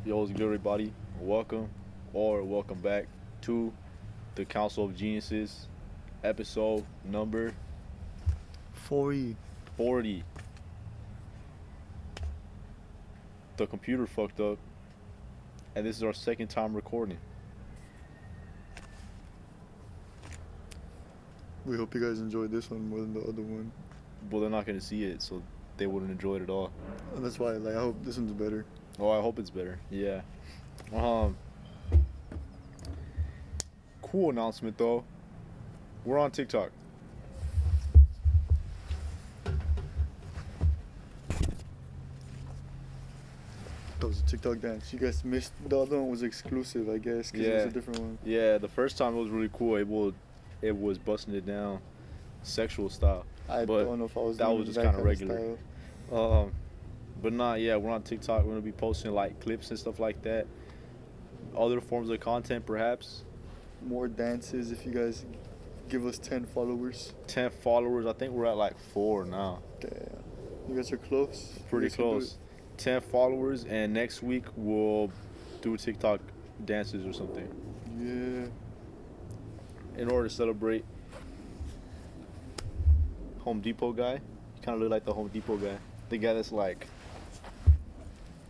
Yo, what's good, everybody? Welcome or welcome back to the Council of Geniuses, episode number 40. 40. The computer fucked up, and this is our second time recording. We hope you guys enjoyed this one more than the other one. But they're not going to see it, so they wouldn't enjoy it at all. And that's why, I hope this one's better. Oh, I hope it's better. Yeah. Cool announcement, though. We're on TikTok. That was a TikTok dance. You guys missed. The other one was exclusive, I guess, because it was Yeah. a different one. Yeah, the first time it was really cool. It was busting it down, sexual style. I But don't know if I was that doing was just that kinda kind of regular. style. But yeah, we're on TikTok. We're gonna be posting like clips and stuff like that. Other forms of content, perhaps. More dances if you guys give us 10 followers. 10 followers. I think we're at like 4 now. Damn. You guys are close. You Pretty guys can do close. 10 followers, and next week we'll do TikTok dances or something it. Yeah. in order to celebrate. Home Depot guy. You kind of look like the Home Depot guy. The guy that's like,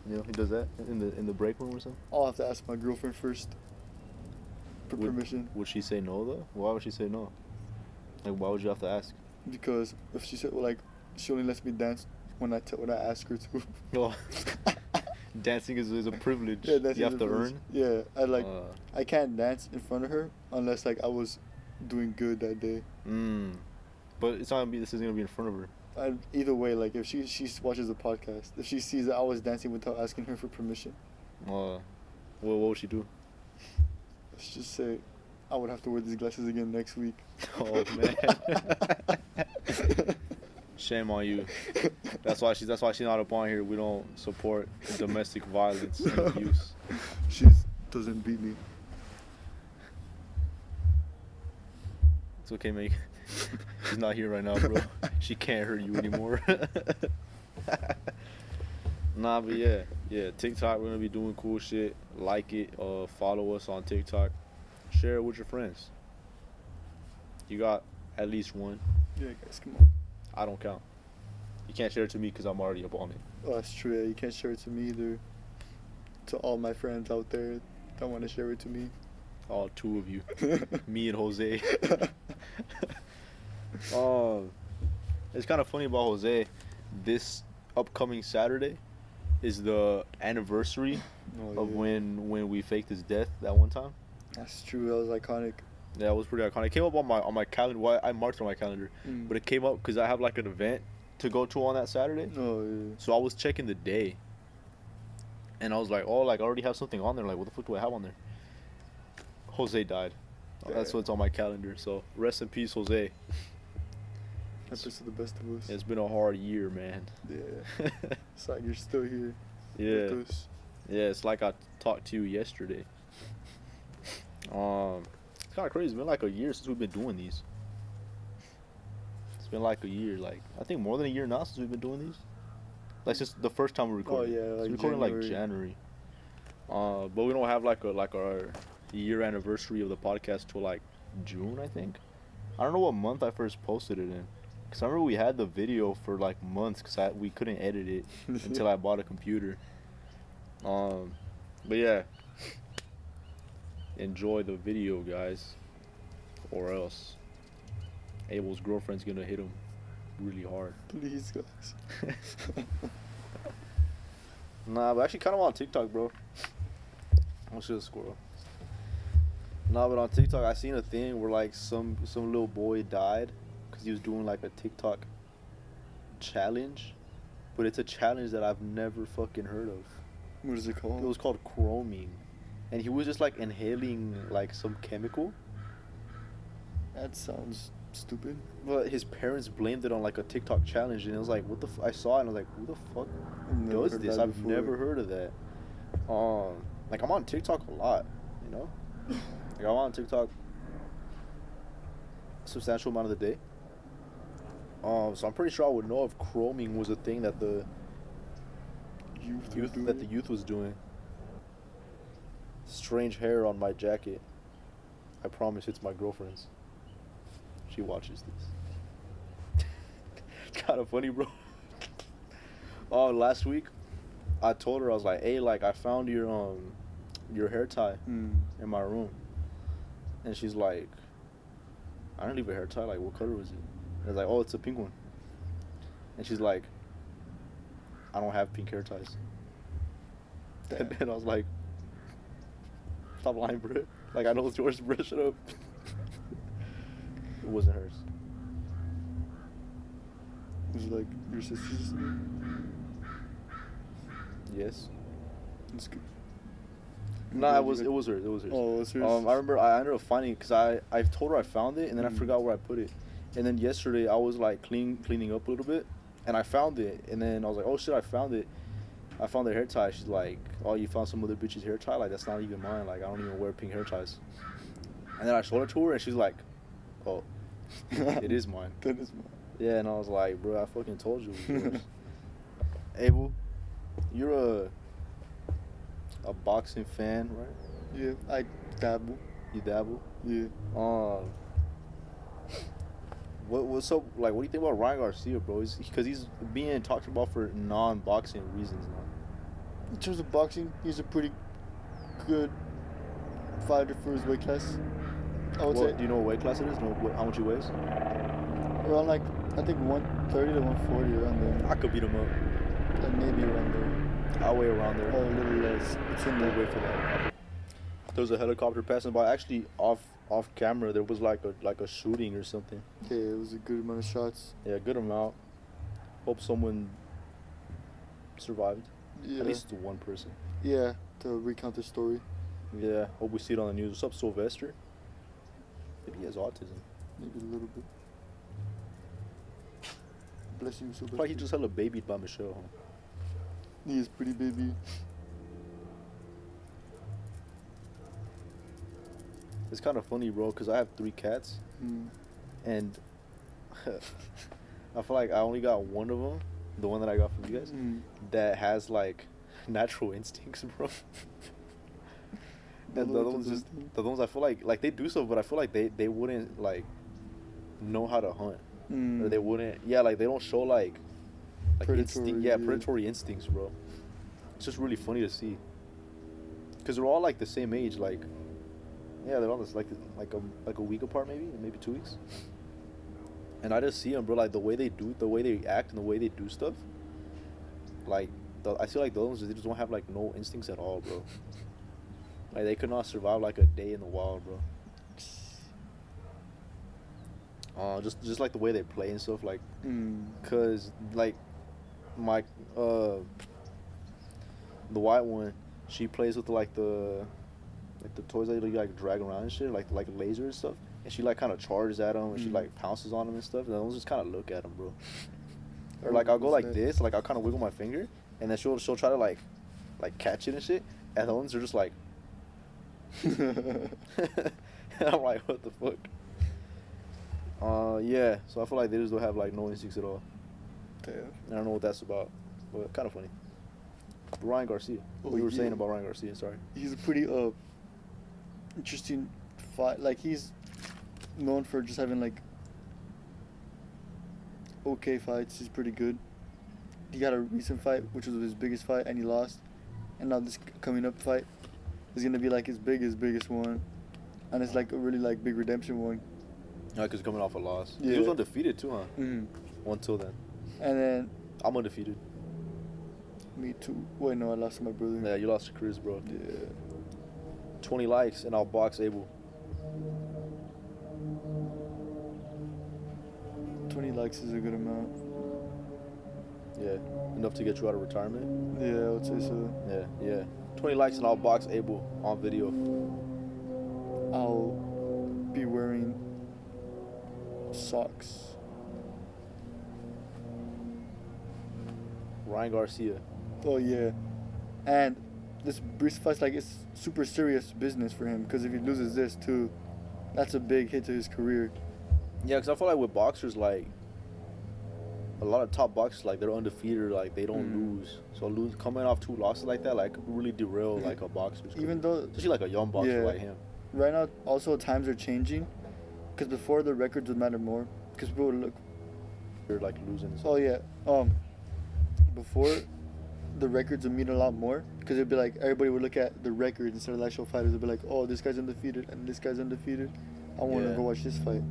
he does that in the break room or something. I'll have to ask my girlfriend first. For permission. Would she say no though? Why would she say no? Like, why would you have to ask? Because if she said, she only lets me dance when I ask her to. Well, dancing is a privilege. Yeah, that's you have to privilege. earn. Yeah, I can't dance in front of her unless I was doing good that day. But it's not gonna be. This isn't gonna be in front of her. Either way, if she watches the podcast, if she sees that I was dancing without asking her for permission, What would she do? let's just say I would have to wear these glasses again next week. Oh man. Shame on you. That's why she's not up on here. We don't support domestic violence and abuse. She doesn't beat me. It's okay, man. She's not here right now, bro. She can't hurt you anymore. Nah, but yeah, TikTok, we're gonna be doing cool shit. Like it, follow us on TikTok, share it with your friends. You got at least one. Yeah, guys, come on. I don't count. You can't share it to me because I'm already up on it. Oh, that's true. Yeah, you can't share it to me either. To all my friends out there that want to share it to me. All 2 of you, me and Jose. It's kind of funny about Jose. This upcoming Saturday is the anniversary of when we faked his death that one time. That's true. That was iconic. Yeah, it was pretty iconic. It came up on my calendar. Well, I marked it on my calendar, but it came up because I have like an event to go to on that Saturday. Oh yeah. So I was checking the day, and I was like, oh, I already have something on there. Like, what the fuck do I have on there? Jose died. That's what's on my calendar. So rest in peace, Jose. Happens to the best of us. It's been a hard year, man. Yeah. It's like you're still here. Yeah. With us. Yeah, it's like I talked to you yesterday. It's kind of crazy. It's been like a year since we've been doing these. It's been like a year. I think more than a year now since we've been doing these. Since the first time we recorded. Oh yeah, We recorded January. But we don't have our year anniversary of the podcast till June, I think. I don't know what month I first posted it in. Cause I remember we had the video for months because we couldn't edit it until I bought a computer. But yeah, enjoy the video, guys, or else Abel's girlfriend's gonna hit him really hard. Please, guys. Nah, but actually kind of on TikTok, bro. I'll show the squirrel. Nah, but on TikTok I seen a thing where some little boy died because he was doing a TikTok challenge, but it's a challenge that I've never fucking heard of. What is it called? It was called chroming, and he was just inhaling some chemical. That sounds stupid. But his parents blamed it on a TikTok challenge, and it was what the I saw it and I was like, who the fuck Never does heard this? that I've before. never heard of that. I'm on TikTok a lot, you know. I'm on TikTok a substantial amount of the day. So I'm pretty sure I would know if chroming was a thing that the youth was doing. strange hair on my jacket. I promise it's my girlfriend's. She watches this. It's kind of funny, bro. Oh, last week, I told her, I was like, hey, like, I found your hair tie in my room. And she's like, I didn't leave a hair tie. Like, what color was it? And I was like, oh, it's a pink one. And she's like, I don't have pink hair ties. Damn. And then I was like, stop lying, bro. Like, I know it's yours, bro. Shut up. It wasn't hers. Was it like your sister's? Yes. That's good. Nah, it was hers. It was hers. Oh, it was hers? I remember I ended up finding it because I told her I found it and then I forgot where I put it. And then yesterday I was like cleaning up a little bit and I found it. And then I was like, oh shit, I found it. I found the hair tie. She's like, oh, you found some other bitch's hair tie? Like, that's not even mine. Like, I don't even wear pink hair ties. And then I showed it to her and she's like, oh, it is mine. That is mine. Yeah, and I was like, bro, I fucking told you it was yours. Abel, you're a boxing fan, right? Yeah, I dabble. You dabble? Yeah. What's up? Like, what do you think about Ryan Garcia, bro? Because he's being talked about for non-boxing reasons now. In terms of boxing, he's a pretty good fighter for his weight class. I would say. Do you know what weight class it is? Know how much he weighs? Around like, I think 130 to 140 around there. I could beat him up. Like maybe around there. I'll weigh around there. Or a little less. It's in We'll there. wait for that. There was a helicopter passing by. Actually, off camera, there was like a shooting or something. Yeah, it was a good amount of shots. Yeah, good amount. Hope someone survived. Yeah. At least one person. Yeah, to recount the story. Yeah, hope we see it on the news. What's up, Sylvester? Maybe he has autism. Maybe a little bit. Bless you, Looks Sylvester. like he just had a baby by Michelle, huh? He is pretty baby. It's kind of funny, bro, because I have 3 cats, and I feel like I only got one of them, the one that I got from you guys, that has, like, natural instincts, bro. And the other ones I feel like they do so, but I feel like they wouldn't, like, know how to hunt. Or they wouldn't, like, they don't show, like predatory, predatory instincts, bro. It's just really funny to see. Because they're all, like, the same age, like, yeah, they're all this, like a week apart, maybe 2 weeks. And I just see them, bro, like, the way they act and the way they do stuff. Like, I feel like those, they just don't have, like, no instincts at all, bro. Like, they could not survive, like, a day in the wild, bro. Just like the way they play and stuff, like, cause like my the white one, she plays with like the toys that you like drag around and shit, like lasers and stuff, and she like kind of charges at them and she like pounces on them and stuff, and then I'll just kind of look at them, bro. Or like I'll go like this, like I'll kind of wiggle my finger, and then she'll try to like catch it and shit, and the ones are just like, and I'm like, what the fuck. Yeah, so I feel like they just don't have, like, no instincts at all. Damn. I don't know what that's about, but kind of funny. Ryan Garcia. What you were saying about Ryan Garcia, sorry. He's a pretty, interesting fight. Like, he's known for just having, like, okay fights. He's pretty good. He got a recent fight, which was his biggest fight, and he lost. And now this coming up fight is going to be, like, his biggest one. And it's, like, a really, like, big redemption one. Yeah, because coming off a loss. Yeah. He was undefeated too, huh? Until then. And then... I'm undefeated. Me too. Wait, no, I lost to my brother. Yeah, you lost to Chris, bro. Yeah. 20 likes and I'll box Abel. 20 likes is a good amount. Yeah, enough to get you out of retirement? Yeah, I would say so. Yeah. 20 likes and I'll box Abel on video. I'll be wearing socks. Ryan Garcia. Oh yeah, and this fight's like it's super serious business for him because if he loses this too, that's a big hit to his career. Yeah, because I feel like with boxers, like, a lot of top boxers, like they're undefeated, like they don't Mm. lose. So coming off 2 losses like that, like really derail like a boxer's career. Even though, Especially like a young boxer yeah. like him. right now, also times are changing. Because before the records would matter more. Because people would look. They're like losing. Oh yeah. Before the records would mean a lot more. Because it'd be like everybody would look at the records instead of the actual fighters. It'd be like, oh, this guy's undefeated and this guy's undefeated. I want to Yeah. go watch this fight.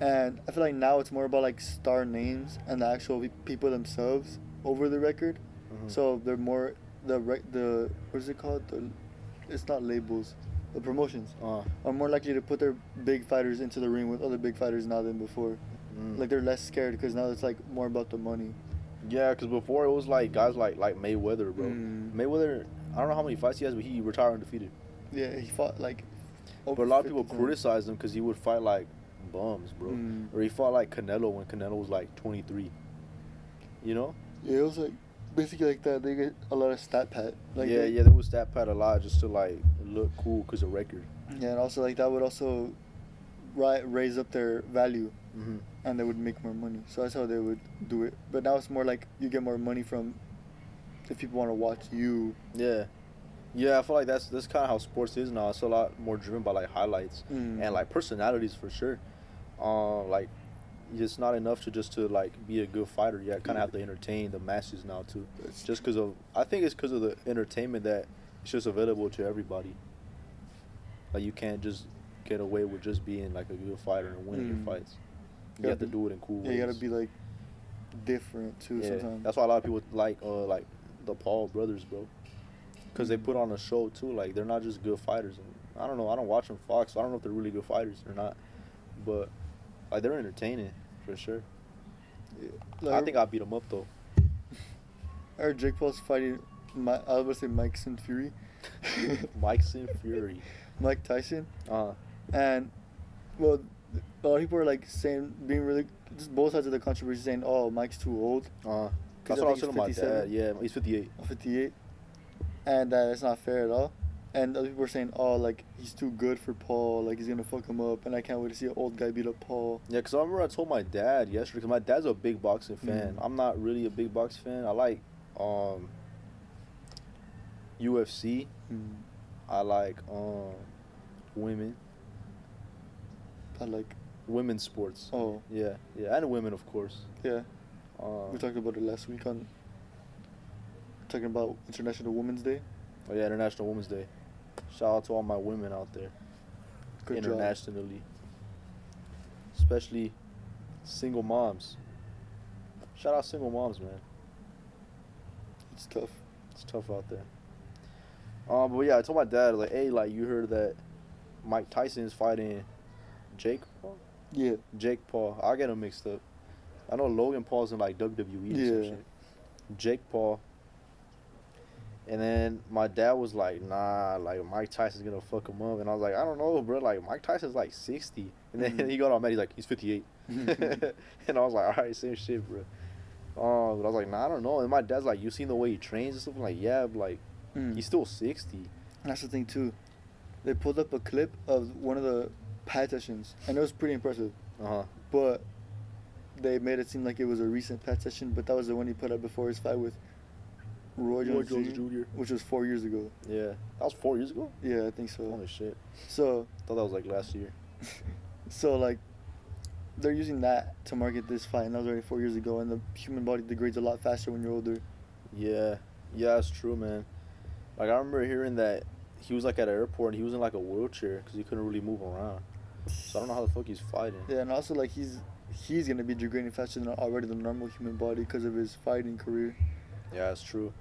And I feel like now it's more about like star names and the actual people themselves over the record. Mhm. So they're more the what is it called? It's not labels. The promotions are more likely to put their big fighters into the ring with other big fighters now than before. Mm. Like they're less scared because now it's like more about the money. Yeah, because before it was like guys like Mayweather, bro. Mm. Mayweather, I don't know how many fights he has, but he retired undefeated. Yeah, he fought like. But a lot of 50 people times. criticize him because he would fight like bums, bro. Mm. Or he fought like Canelo when Canelo was like 23. You know? Yeah, it was like basically like that. They get a lot of stat pad. Like yeah, they would stat pad a lot just to like look cool because of record. Yeah, and also like that would also raise up their value, Mm-hmm. and they would make more money. So that's how they would do it. But now it's more like you get more money from if people want to watch you. Yeah. Yeah, I feel like that's kind of how sports is now. It's a lot more driven by like highlights and like personalities for sure. Like it's not enough to like be a good fighter. You kind of have to entertain the masses now too. Just because of I think it's because of the entertainment that it's just available to everybody. Like you can't just get away with just being like a good fighter and winning your fights. You have to do it in cool ways. Yeah, you gotta be like different too sometimes. That's why a lot of people like the Paul brothers, bro. Because they put on a show too. Like they're not just good fighters. And I don't know. I don't watch them Fox. So I don't know if they're really good fighters or not. But like they're entertaining for sure. Yeah. Like, I think I beat them up though. I heard Jake Paul's fighting. I was about to say Mike Fury. Tyson Fury. Mike Tyson. Uh-huh. And well, a lot of people are like saying, being really just both sides of the controversy, saying, "Oh, Mike's too old." That's what I was telling my dad. Yeah, he's 58. 58, and it's not fair at all. And other people are saying, "Oh, like he's too good for Paul. Like he's gonna fuck him up." And I can't wait to see an old guy beat up Paul. Yeah, because I remember I told my dad yesterday, because my dad's a big boxing fan. I'm not really a big boxing fan. I like UFC. I like women. I like. Women's sports. Oh. Yeah, and women, of course. Yeah. We talked about it last week on. Talking about International Women's Day. Oh yeah, International Women's Day. Shout out to all my women out there. Good internationally. Especially single moms. Shout out single moms, man. It's tough. It's tough out there. But yeah, I told my dad, like, hey, like, you heard that Mike Tyson is fighting Jake Paul? Yeah. Jake Paul. I get him mixed up. I know Logan Paul's in, like, WWE or some shit. Jake Paul. And then my dad was like, nah, like, Mike Tyson's gonna fuck him up. And I was like, I don't know, bro. Like, Mike Tyson's, like, 60. And then he got all mad. He's like, he's 58. And I was like, all right, same shit, bro. But I was like, nah, I don't know. And my dad's like, you seen the way he trains and stuff? I'm like, yeah, but, like, he's still 60. That's the thing, too. They pulled up a clip of one of the pad sessions, and it was pretty impressive. But they made it seem like it was a recent pad session, but that was the one he put up before his fight with Roy Jones Jr., which was 4 years ago. Yeah. That was 4 years ago? Yeah, I think so. Holy shit. So. I thought that was, like, last year. So, like, they're using that to market this fight, and that was already 4 years ago, and the human body degrades a lot faster when you're older. Yeah. Yeah, that's true, man. Like, I remember hearing that he was, like, at an airport, and he was in, like, a wheelchair because he couldn't really move around. So I don't know how the fuck he's fighting. Yeah, and also, like, he's going to be degrading faster than already the normal human body because of his fighting career. Yeah, that's true.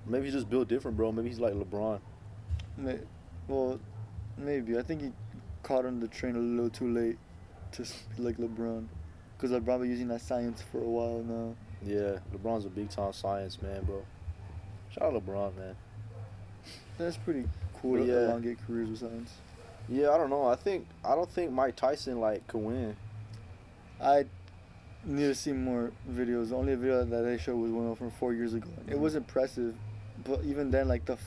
Maybe he's just built different, bro. Maybe he's like LeBron. Well, maybe. I think he caught on the train a little too late to be like LeBron. Because LeBron been using that science for a while now. Yeah, LeBron's a big-time science man, bro. Shout out LeBron, man. That's pretty cool to elongate careers with science. Yeah, I don't know. I don't think Mike Tyson, like, could win. I need to see more videos. The only video that they showed was one from 4 years ago. It was impressive, but even then, like, the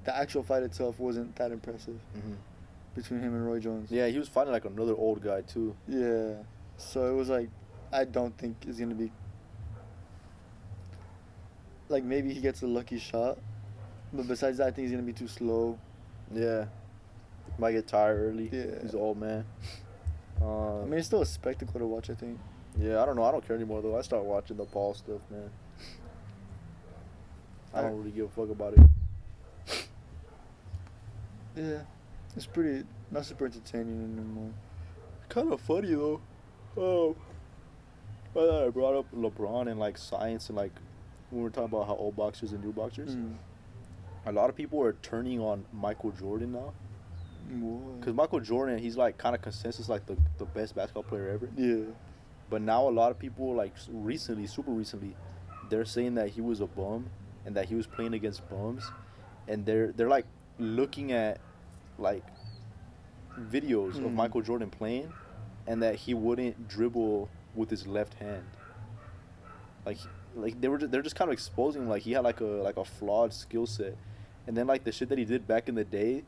actual fight itself wasn't that impressive between him and Roy Jones. Yeah, he was fighting, like, another old guy, too. Yeah. So it was like, I don't think it's going to be like maybe he gets a lucky shot, but besides that, I think he's gonna be too slow. Yeah. Might get tired early. Yeah. He's an old man. I mean, it's still a spectacle to watch. I think. Yeah, I don't know. I don't care anymore though. I start watching the Paul stuff, man. I don't really give a fuck about it. Yeah, it's pretty not super entertaining anymore. Kind of funny though. Oh. Well, I brought up LeBron and like science and like when we're talking about how old boxers and new boxers. Mm. A lot of people are turning on Michael Jordan now. What? Because Michael Jordan, he's like kind of consensus like the best basketball player ever. Yeah. But now a lot of people like recently, super recently, they're saying that he was a bum and that he was playing against bums, and they're like looking at like videos of Michael Jordan playing, and that he wouldn't dribble with his left hand. Like they're just kind of exposing like he had like a flawed skill set, and then like the shit that he did back in the day,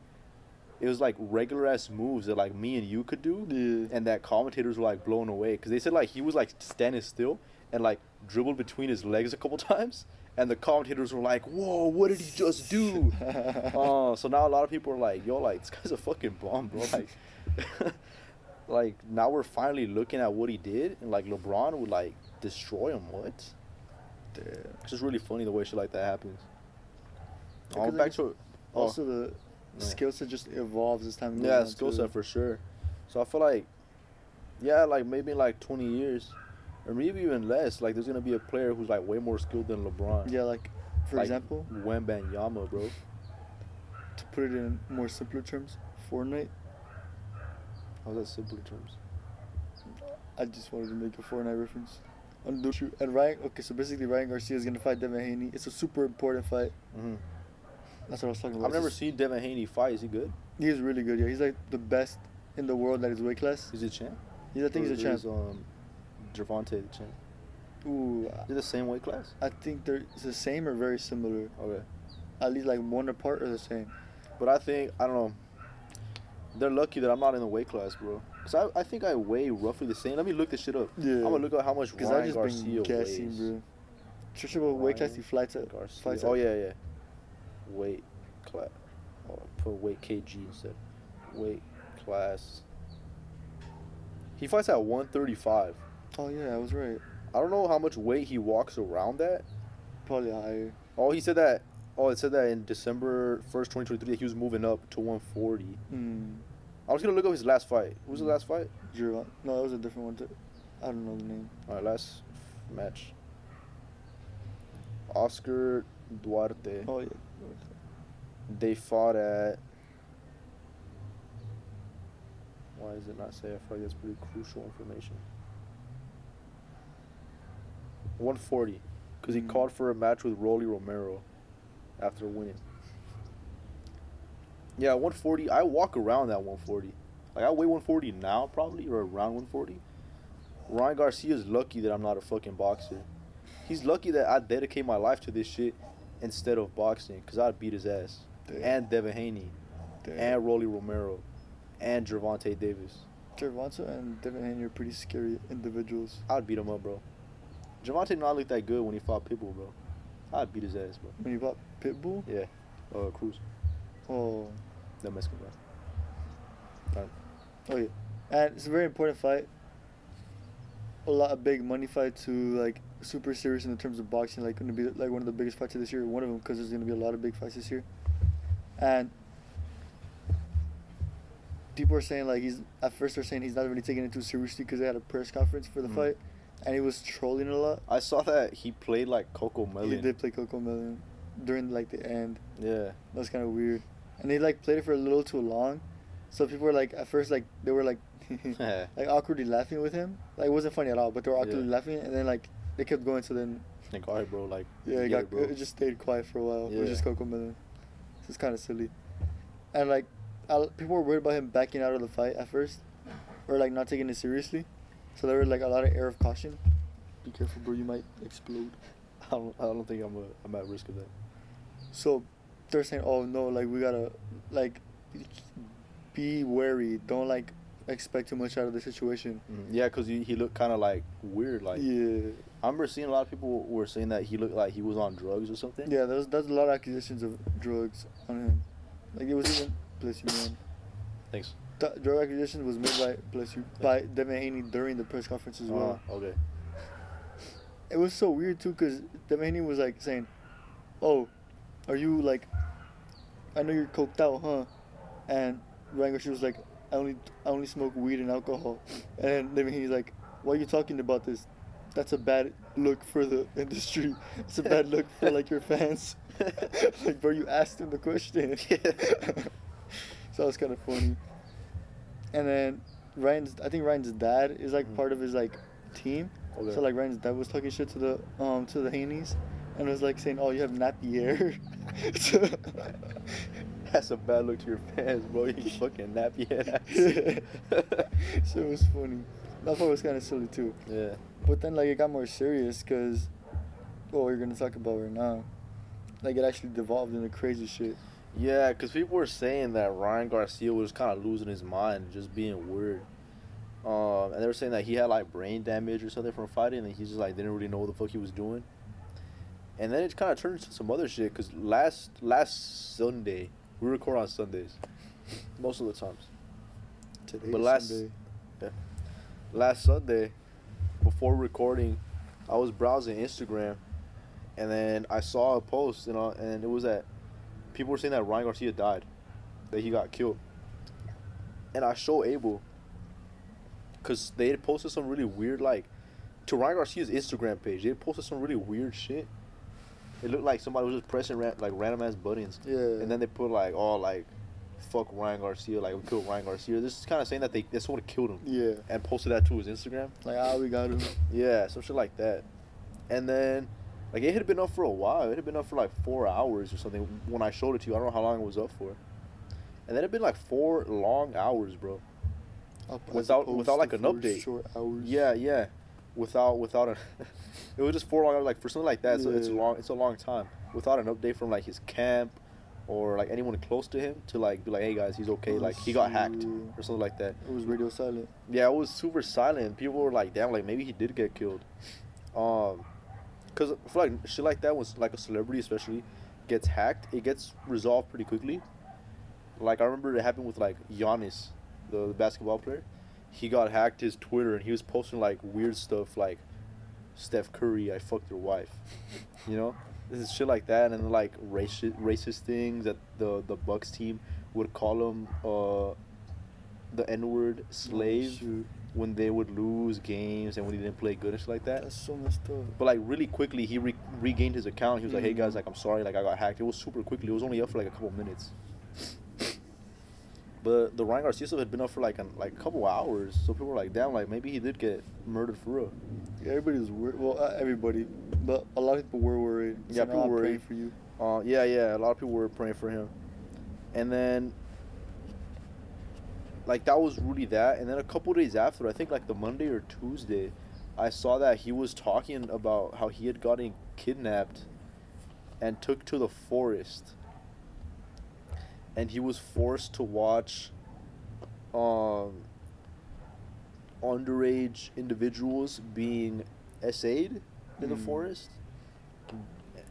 it was like regular ass moves that like me and you could do, Yeah. and that commentators were like blown away because they said like he was like standing still and like dribbled between his legs a couple times, and the commentators were like, "Whoa, what did he just do?" So now a lot of people are like, "Yo, like this guy's a fucking bum, bro." Like, like now we're finally looking at what he did, and like LeBron would like destroy him. What? Damn. It's just really funny the way shit like that happens. Yeah, 'cause I Back guess to Also, the Yeah. skill set just evolves as time goes yeah, on. skill too. set for sure. So I feel like, yeah, like maybe in like 20 years, or maybe even less. Like there's gonna be a player who's like way more skilled than LeBron. Yeah, like for Like, example, Wembanyama, bro. to put it in more simpler terms, Fortnite. How's that simpler terms? I just wanted to make a Fortnite reference. And Ryan, okay, so basically Ryan Garcia is gonna fight Devin Haney. It's a super important fight. Mm-hmm. That's what I was talking about. I've never seen Devin Haney fight. Is he good? He's really good. Yeah, he's like the best in the world at his weight class. Is he a champ? I think he's a champ. Is Gervonta the champ? Ooh, Is it the same weight class? I think they're the same or very similar. Okay. At least like one apart or the same. But I don't know. They're lucky that I'm not in the weight class, bro. Cause I think I weigh roughly the same. Let me look this shit up. Yeah. I'm gonna look at how much Because I Ryan just Garcia been guessing, weighs. bro. Trisha, what weight class Ryan he fights at? Garcia. Fights Oh at? yeah. Weight class. Oh, put weight kg instead. Weight class. He fights at 135. Oh yeah, I was right. I don't know how much weight he walks around at. Probably higher. Oh, he said that. Oh, it said that in December 1st, 2023, he was moving up to 140. I was gonna look up his last fight. Who was the last fight? No, that was a different one. I don't know the name. All right, last match. Oscar Duarte. Oh yeah. They fought at. Why does it not say? I feel like that's pretty crucial information. 140, because he called for a match with Rolly Romero after winning. Yeah, 140. I walk around that 140. Like I weigh 140 now, probably, or around 140. Ryan Garcia is lucky that I'm not a fucking boxer. He's lucky that I dedicate my life to this shit instead of boxing, because I'd beat his ass. Damn. And Devin Haney. Damn. And Rolly Romero. And Gervonta Davis. Gervonta and Devin Haney are pretty scary individuals. I'd beat him up, bro. Gervonta not look that good when he fought Pitbull, bro. I'd beat his ass, bro. When you fought Pitbull? Yeah. Cruz. Oh. The Mexican guy. Right. Oh yeah. And it's a very important fight. A big money fight to like super serious in the terms of boxing. Like gonna be like one of the biggest fights of this year. One of them because there's gonna be a lot of big fights this year. And people are saying like at first they're saying he's not really taking it too seriously because they had a press conference for the fight, and he was trolling a lot. I saw that he played like Coco Melon. He did play Coco Melon during like the end. Yeah. That's kind of weird. And they like played it for a little too long, so people were like at first like they were like like awkwardly laughing with him. Like it wasn't funny at all, but they were awkwardly laughing, and then like they kept going. So then like, all right, bro. Like yeah, it just stayed quiet for a while. It was just Coco Melon. So it's kind of silly. And like people were worried about him backing out of the fight at first, or like not taking it seriously. So there was like a lot of air of caution. Be careful, bro. You might explode. I don't think I'm at risk of that. So they're saying, oh no, like we gotta like be wary. Don't like expect too much out of the situation. Yeah, because he looked kind of like weird. Like yeah. I remember seeing a lot of people were saying that he looked like he was on drugs or something. Yeah, there's a lot of accusations of drugs on him. Like it was even bless you, man. Thanks. Drug accusation was made by bless you by Devin Haney during the press conference as well. Okay. It was so weird too, cause Devin Haney was like saying, "Oh, are you like? I know you're coked out, huh?" And Ryan Garcia was like, I only smoke weed and alcohol." And Devin Haney's like, "Why are you talking about this? That's a bad look for the industry. It's a bad look for like your fans." Like, bro, you asked him the question. So it was kind of funny. And then I think Ryan's dad is like part of his like team. Okay. So like Ryan's dad was talking shit to the Haneys, and was like saying, "Oh, you have nappy hair." That's a bad look to your fans, bro. You fucking nappy head ass. So it was funny. That part was kind of silly too. Yeah. But then like it got more serious because what we're gonna talk about right now, like it actually devolved into crazy shit. Yeah, because people were saying that Ryan Garcia was kind of losing his mind, just being weird. And they were saying that he had like brain damage or something from fighting, and he just like didn't really know what the fuck he was doing. And then it kind of turned into some other shit. Cause last Sunday, we record on Sundays, most of the times. Today But Sunday. last Sunday, before recording, I was browsing Instagram, and then I saw a post, and it was that people were saying that Ryan Garcia died, that he got killed. And I show Abel, because they had posted some really weird, like, to Ryan Garcia's Instagram page, they had posted some really weird shit. It looked like somebody was just pressing, like, random-ass buttons. Yeah. And then they put, like, oh, like, fuck Ryan Garcia, like, we killed Ryan Garcia. This is kind of saying that they sort of killed him. Yeah. And posted that to his Instagram. Like, we got him. Yeah, some shit like that. And then, like, it had been up for a while. It had been up for, like, 4 hours or something when I showed it to you. I don't know how long it was up for. And then it had been, like, 4 long hours, bro. Without like, an update. Short hours. Yeah. Without a... It was just 4 long hours, like, for something like that. So it's a long time. Without an update from, like, his camp or, like, anyone close to him to, like, be like, hey, guys, he's okay. Like, he got hacked or something like that. It was radio silent. Yeah, it was super silent. People were like, damn, like, maybe he did get killed. Because I feel like shit like that, when, like, a celebrity especially gets hacked, it gets resolved pretty quickly. Like, I remember it happened with, like, Giannis, the basketball player. He got hacked his Twitter, and he was posting, like, weird stuff like, Steph Curry, I fucked your wife. You know? This is shit like that, and then, like, racist things that the Bucks team would call him the N-word slave when they would lose games and when he didn't play good and shit like that. That's so messed up. But, like, really quickly, he regained his account. He was like, hey, guys, like, I'm sorry, like, I got hacked. It was super quickly. It was only up for, like, a couple minutes. But the Ryan Garcia stuff had been up for, like, a couple hours. So people were like, damn, like, maybe he did get murdered for real. Yeah, everybody was worried. Well, not everybody, but a lot of people were worried. Yeah, people were praying for you. Yeah, a lot of people were praying for him. And then, like, that was really that. And then a couple days after, I think, like, the Monday or Tuesday, I saw that he was talking about how he had gotten kidnapped and took to the forest. And he was forced to watch underage individuals being essayed in the forest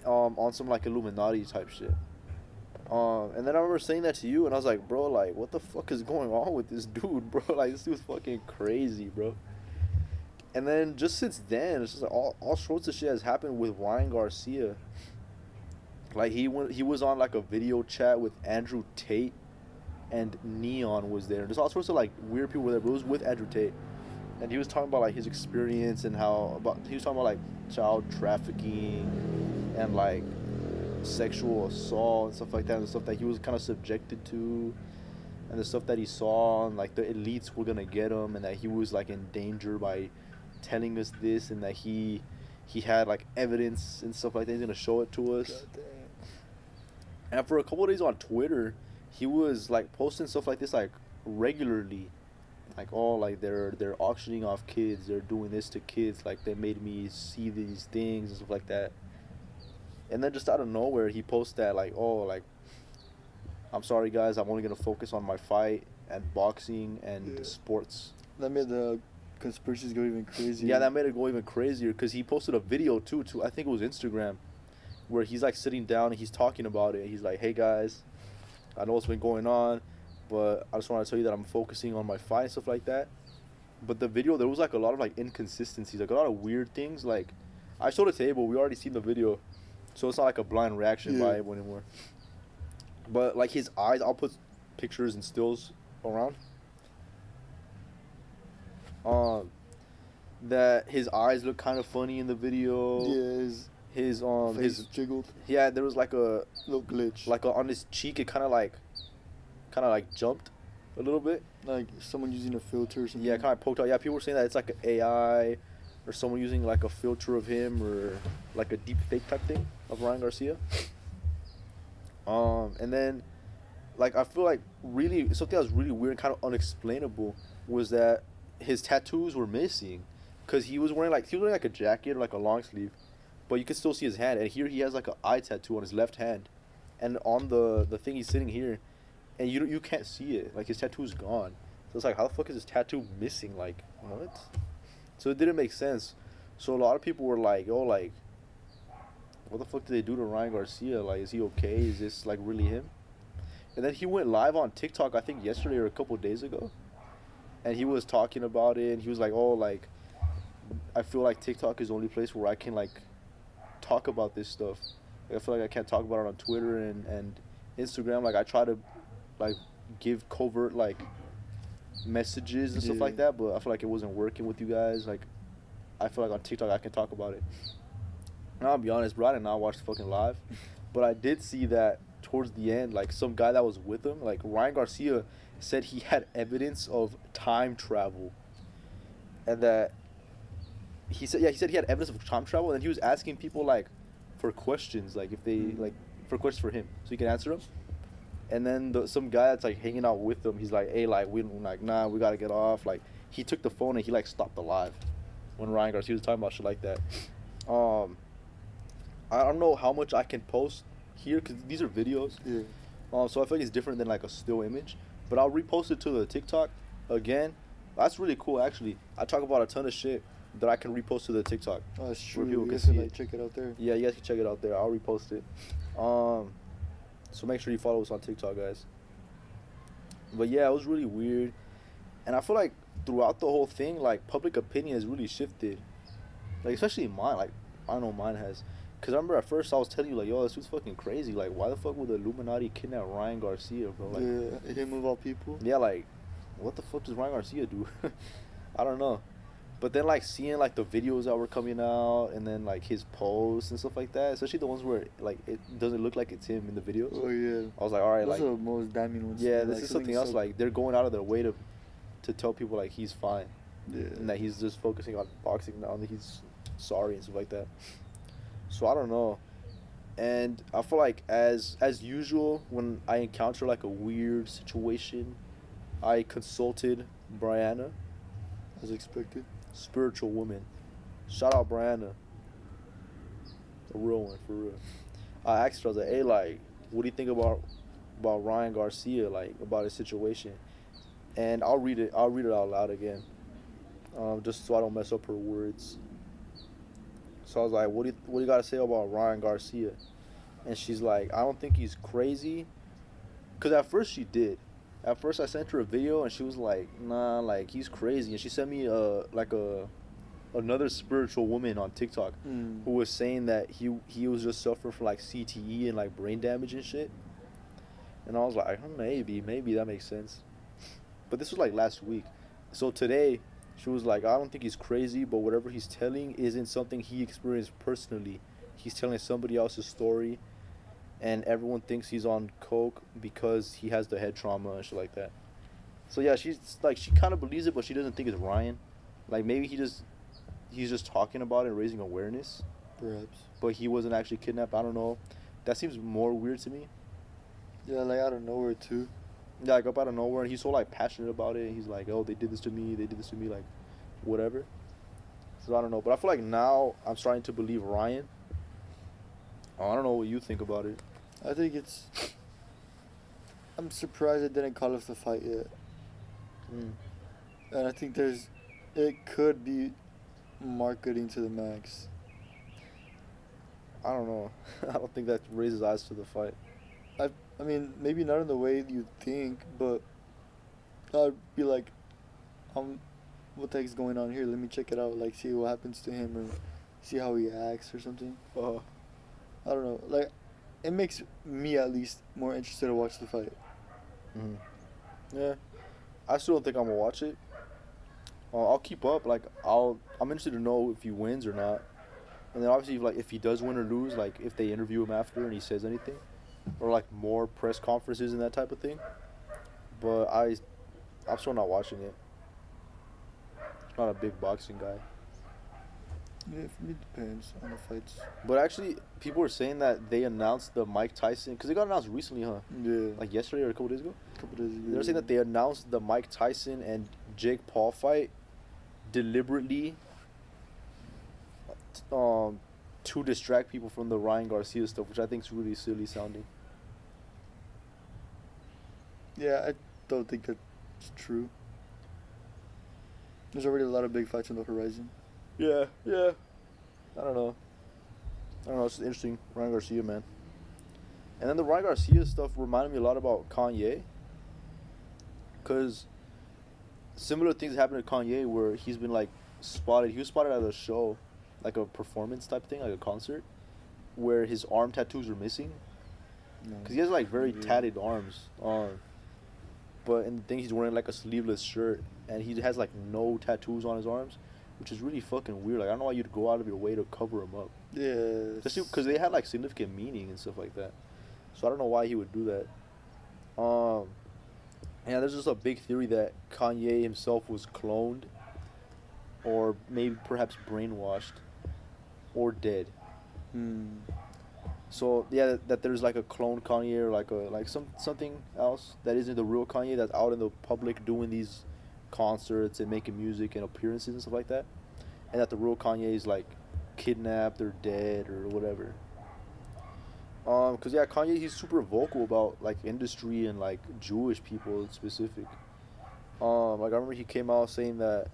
on some, like, Illuminati type shit. And then I remember saying that to you, and I was like, bro, like, what the fuck is going on with this dude, bro? Like, this dude's fucking crazy, bro. And then just since then, it's just like all sorts of shit has happened with Ryan Garcia. Like, he was on, like, a video chat with Andrew Tate, and Neon was there. There's all sorts of, like, weird people there, but it was with Andrew Tate. And he was talking about, like, his experience and he was talking about, like, child trafficking and, like, sexual assault and stuff like that, and the stuff that he was kind of subjected to, and the stuff that he saw, and, like, the elites were gonna get him, and that he was, like, in danger by telling us this, and that he had, like, evidence and stuff like that. He's gonna show it to us. God damn. And for a couple of days on Twitter, he was, like, posting stuff like this, like, regularly. Like, oh, like, they're auctioning off kids, they're doing this to kids, like, they made me see these things and stuff like that. And then just out of nowhere, he posts that, like, oh, like, I'm sorry, guys, I'm only going to focus on my fight and boxing and sports. That made the conspiracies go even crazier. Yeah, that made it go even crazier because he posted a video too. I think it was Instagram, where he's like sitting down and he's talking about it. He's like, "Hey guys, I know what's been going on, but I just want to tell you that I'm focusing on my fight and stuff like that." But the video, there was like a lot of like inconsistencies, like a lot of weird things. Like, I showed it to Abel. We already seen the video, so it's not like a blind reaction by Abel anymore. But like his eyes, I'll put pictures and stills around. That his eyes look kind of funny in the video. Yeah, his face jiggled. Yeah, there was like a little glitch. Like on his cheek, it kind of like jumped a little bit. Like someone using a filter or something. Yeah, kind of poked out. Yeah, people were saying that it's like an AI, or someone using like a filter of him, or like a deep fake type thing of Ryan Garcia. And then, like, I feel like really something that was really weird and kind of unexplainable was that his tattoos were missing, cause he was wearing like a jacket or like a long sleeve, but you could still see his hand. And here he has like an eye tattoo on his left hand, and on the thing he's sitting here, and you can't see it. Like his tattoo's gone. So it's like, how the fuck is his tattoo missing? Like what? So it didn't make sense. So a lot of people were like, "Oh, like, what the fuck did they do to Ryan Garcia? Like, is he okay? Is this like really him?" And then he went live on TikTok, I think yesterday or a couple of days ago, and he was talking about it. And he was like, "Oh, like, I feel like TikTok is the only place where I can like talk about this stuff. Like, I feel like I can't talk about it on Twitter and Instagram. Like, I try to like give covert like messages and stuff like that, but I feel like it wasn't working with you guys. Like, I feel like on TikTok I can talk about it." And I'll be honest, bro, I did not watch the fucking live, but I did see that towards the end, like some guy that was with him, like Ryan Garcia, said he had evidence of time travel, and that he said he had evidence of time travel, and he was asking people like for questions, like if they like for questions for him, so he can answer them. And then some guy that's like hanging out with them, he's like, "Hey, like we like nah, we gotta get off." Like he took the phone and he like stopped the live when Ryan Garcia was talking about shit like that. I don't know how much I can post here because these are videos. Yeah. So I feel like it's different than like a still image, but I'll repost it to the TikTok again. That's really cool actually. I talk about a ton of shit that I can repost to the TikTok. Oh, that's true. People You can guys can see like it. check it out there. Yeah, you guys can check it out there. I'll repost it. So make sure you follow us on TikTok, guys. But yeah, it was really weird, and I feel like throughout the whole thing, like public opinion has really shifted. Like especially mine. Like I know mine has. Cause I remember at first I was telling you like, "Yo, this dude's fucking crazy. Like, why the fuck would the Illuminati kidnap Ryan Garcia, bro?" Like, yeah, him of all people. Yeah, like, what the fuck does Ryan Garcia do? I don't know. But then like seeing like the videos that were coming out, and then like his posts and stuff like that, especially the ones where like it doesn't look like it's him in the videos. Oh yeah. I was like, all right, those like, are the most damning ones. yeah, Like, this is something else. Like they're going out of their way to tell people like he's fine, and that he's just focusing on boxing now, and that he's sorry and stuff like that. So I don't know. And I feel like as usual, when I encounter like a weird situation, I consulted Brianna, as expected. spiritual woman. Shout out Brianna. A real one, for real. I asked her, I was like, "Hey, like, what do you think about Ryan Garcia, like, about his situation?" And I'll read it out loud again, just so I don't mess up her words. So I was like, what do you got to say about Ryan Garcia? And she's like, "I don't think he's crazy." Because at first she did. At first I sent her a video and she was like, "Nah, like, he's crazy." And she sent me another spiritual woman on TikTok who was saying that he was just suffering from like CTE and like brain damage and shit. And I was like, maybe that makes sense. But this was like last week. So today she was like, "I don't think he's crazy, but whatever he's telling isn't something he experienced personally. He's telling somebody else's story, and everyone thinks he's on coke because he has the head trauma and shit like that." So yeah, she's like, she kind of believes it, but she doesn't think it's Ryan. Like maybe he's just talking about it and raising awareness. Perhaps. But he wasn't actually kidnapped. I don't know. That seems more weird to me. Yeah, like out of nowhere too. Yeah, like up out of nowhere, and he's so like passionate about it. He's like, "Oh, they did this to me, like, whatever." So I don't know, but I feel like now I'm starting to believe Ryan. I don't know what you think about it. I think it's. I'm surprised they didn't call off the fight yet. And I think there's it could be marketing to the max. I don't know. I don't think that raises eyes to the fight. I mean, maybe not in the way you think, but I'd be like, what the heck's going on here? Let me check it out. Like, see what happens to him or see how he acts or something. I don't know. Like, it makes me at least more interested to watch the fight. Yeah, I still don't think I'm gonna watch it. I'll keep up. Like, I'm interested to know if he wins or not. And then obviously, like, if he does win or lose, like, if they interview him after and he says anything, or like more press conferences and that type of thing. But I'm still not watching it. Not a big boxing guy. Yeah, for me, it depends on the fights. But actually, people were saying that they announced the Mike Tyson, because it got announced recently, huh? Yeah. Like yesterday or a couple days ago. A couple days ago. They were saying that they announced the Mike Tyson and Jake Paul fight deliberately, to distract people from the Ryan Garcia stuff, which I think is really silly sounding. Yeah, I don't think that's true. There's already a lot of big fights on the horizon. Yeah. I don't know. It's just interesting. Ryan Garcia, man. And then the Ryan Garcia stuff reminded me a lot about Kanye. Because similar things happened to Kanye where he's been, like, spotted. He was spotted at a show, like a performance type thing, like a concert, where his arm tattoos are missing. Because he has, like, very tatted arms. But in the thing, he's wearing, like, a sleeveless shirt. And he has, like, no tattoos on his arms, which is really fucking weird. Like, I don't know why you'd go out of your way to cover them up. Yeah. Especially because they had, like, significant meaning and stuff like that. So I don't know why he would do that. Yeah, there's just a big theory that Kanye himself was cloned, or maybe perhaps brainwashed, or dead. So yeah, that there's like a clone Kanye or like something else that isn't the real Kanye that's out in the public doing these concerts and making music and appearances and stuff like that, and that the real Kanye is like kidnapped or dead or whatever. Cause yeah, Kanye, he's super vocal about like industry and like Jewish people in specific. Like I remember he came out saying that.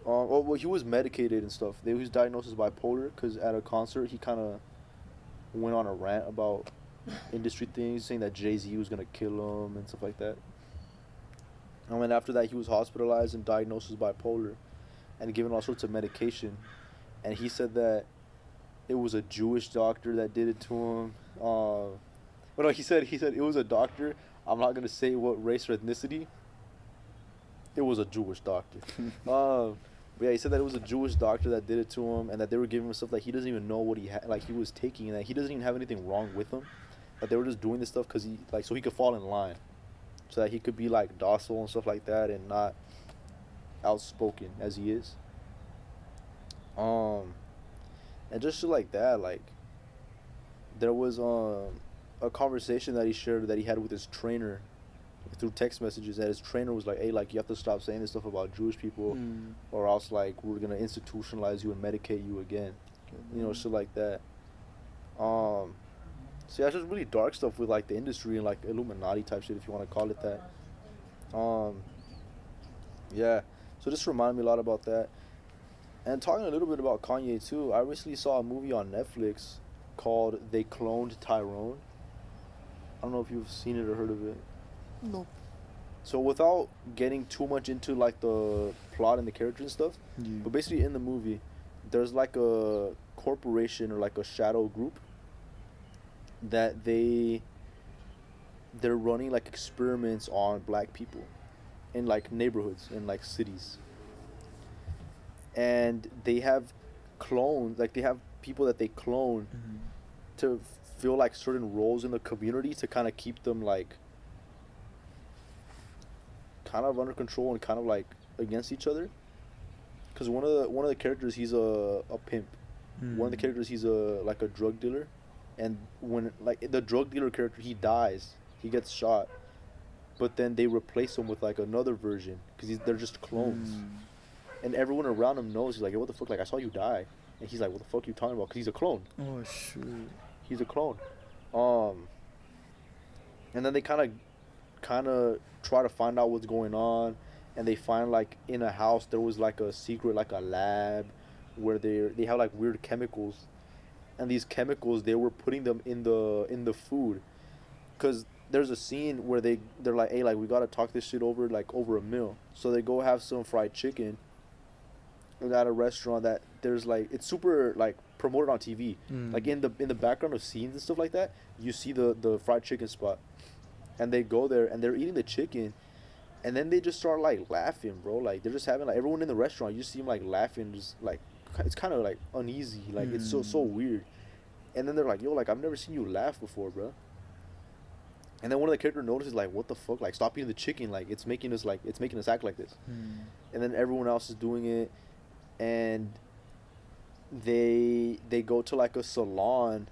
Well, he was medicated and stuff. He was diagnosed as bipolar because at a concert he kind of went on a rant about industry things, saying that Jay-Z was gonna kill him and stuff like that. And then after that, he was hospitalized and diagnosed as bipolar, and given all sorts of medication. And he said that it was a Jewish doctor that did it to him. Well, no, he said it was a doctor. I'm not gonna say what race or ethnicity. It was a Jewish doctor. But yeah, he said that it was a Jewish doctor that did it to him, and that they were giving him stuff that he doesn't even know what he was taking, and that he doesn't even have anything wrong with him. That they were just doing this stuff because so he could fall in line, so that he could be like docile and stuff like that, and not outspoken as he is. And just shit like that, like there was a conversation that he shared that he had with his trainer through text messages, that his trainer was like, hey, like, you have to stop saying this stuff about Jewish people, or else like we're gonna institutionalize you and medicate you again. Shit like that. So yeah, it's just really dark stuff with like the industry and like Illuminati type shit, if you want to call it that. Yeah, so this reminded me a lot about that. And talking a little bit about Kanye too, I recently saw a movie on Netflix called They Cloned Tyrone. I don't know if you've seen it or heard of it. No. So without getting too much into like the plot and the characters and stuff, but basically in the movie, there's like a corporation or like a shadow group that they're running like experiments on black people in like neighborhoods in like cities. And they have clones, like they have people that they clone to fill like certain roles in the community to kind of keep them like kind of under control and kind of like against each other. Because one of the characters, he's a pimp. One of the characters, he's like a drug dealer, and when like the drug dealer character, he dies, he gets shot, but then they replace him with like another version because they're just clones. And everyone around him knows. He's like, hey, what the fuck? Like, I saw you die. And he's like, what the fuck are you talking about? Because he's a clone. Oh, shit. He's a clone. And then they kind of try to find out what's going on. and they find like in a house there was like a secret like a lab where they have like weird chemicals, and these chemicals they were putting them in the food, cause there's a scene where they're like, hey, like we gotta talk this shit over like over a meal, so they go have some fried chicken at a restaurant that there's like it's super like promoted on TV. Like in the background of scenes and stuff like that, you see the fried chicken spot, and they go there and they're eating the chicken, and then they just start like laughing, bro. Like they're just having like everyone in the restaurant. You just see them like laughing, just like it's kind of like uneasy, like it's so weird. And then they're like, yo, like I've never seen you laugh before, bro. And then one of the characters notices like, what the fuck, like stop eating the chicken, like it's making us act like this. And then everyone else is doing it, and they go to like a salon,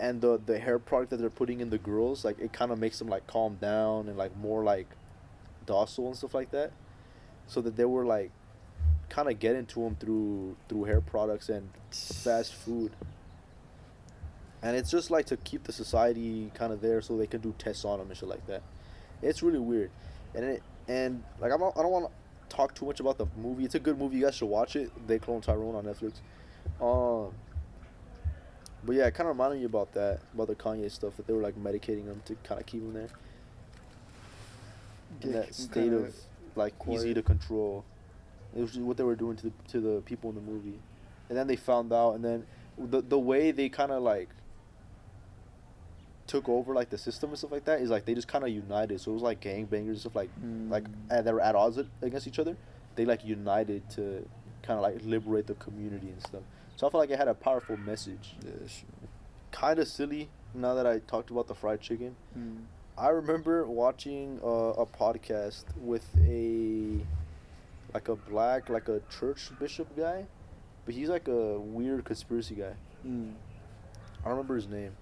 and the hair product that they're putting in the girls, like it kind of makes them like calm down and like more like docile and stuff like that, so that they were like kind of getting to them through hair products and fast food. And it's just like to keep the society kind of there so they can do tests on them and shit like that. It's really weird. And like I don't want to talk too much about the movie. It's a good movie. You guys should watch it. They Clone Tyrone on Netflix. But yeah, it kind of reminded me about that, about the Kanye stuff, that they were like medicating him to kind of keep him there in that state of like quiet. easy to control. It was just what they were doing to the people in the movie, and then they found out, and then the way they kind of like took over like the system and stuff like that is like they just kind of united. So it was like gangbangers and stuff like and they were at odds against each other. They like united to kind of like liberate the community and stuff. So I feel like it had a powerful message. Yeah, sure. Kind of silly now that I talked about the fried chicken. I remember watching a podcast with a church bishop guy, but he's like a weird conspiracy guy. I don't remember his name,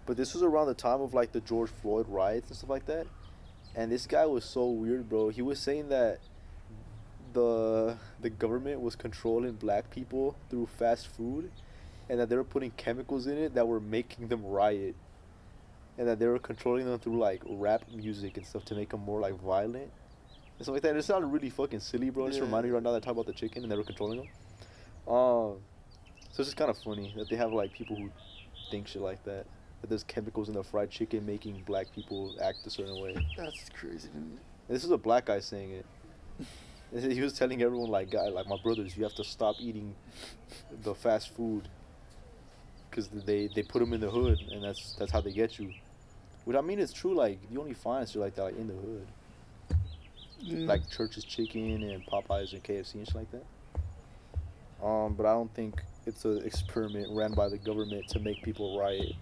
but this was around the time of like the George Floyd riots and stuff like that. And this guy was so weird, bro. He was saying that the government was controlling black people through fast food, and that they were putting chemicals in it that were making them riot, and that they were controlling them through like rap music and stuff to make them more like violent and stuff like that. It sounded really fucking silly, bro. It just reminded me right now that I talk about the chicken and they were controlling them. So it's just kind of funny that they have like people who think shit like that. That there's chemicals in the fried chicken making black people act a certain way. That's crazy. And this is a black guy saying it. He was telling everyone like, my brothers, you have to stop eating the fast food, because they put them in the hood, and that's how they get you. Which I mean, it's true. Like you only find shit like that like in the hood, like Church's Chicken and Popeyes and KFC and shit like that. But I don't think it's an experiment ran by the government to make people riot.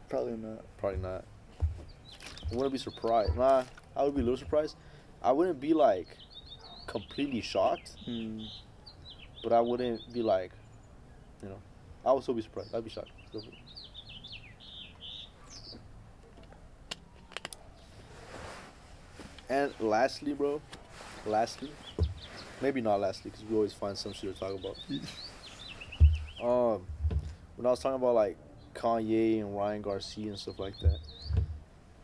Probably not. Probably not. I wouldn't be surprised. Nah, I would be a little surprised. I wouldn't be like completely shocked, but I wouldn't be like, I would still be surprised. I'd be shocked. And lastly, maybe not lastly, because we always find some shit to talk about. When I was talking about like Kanye and Ryan Garcia and stuff like that,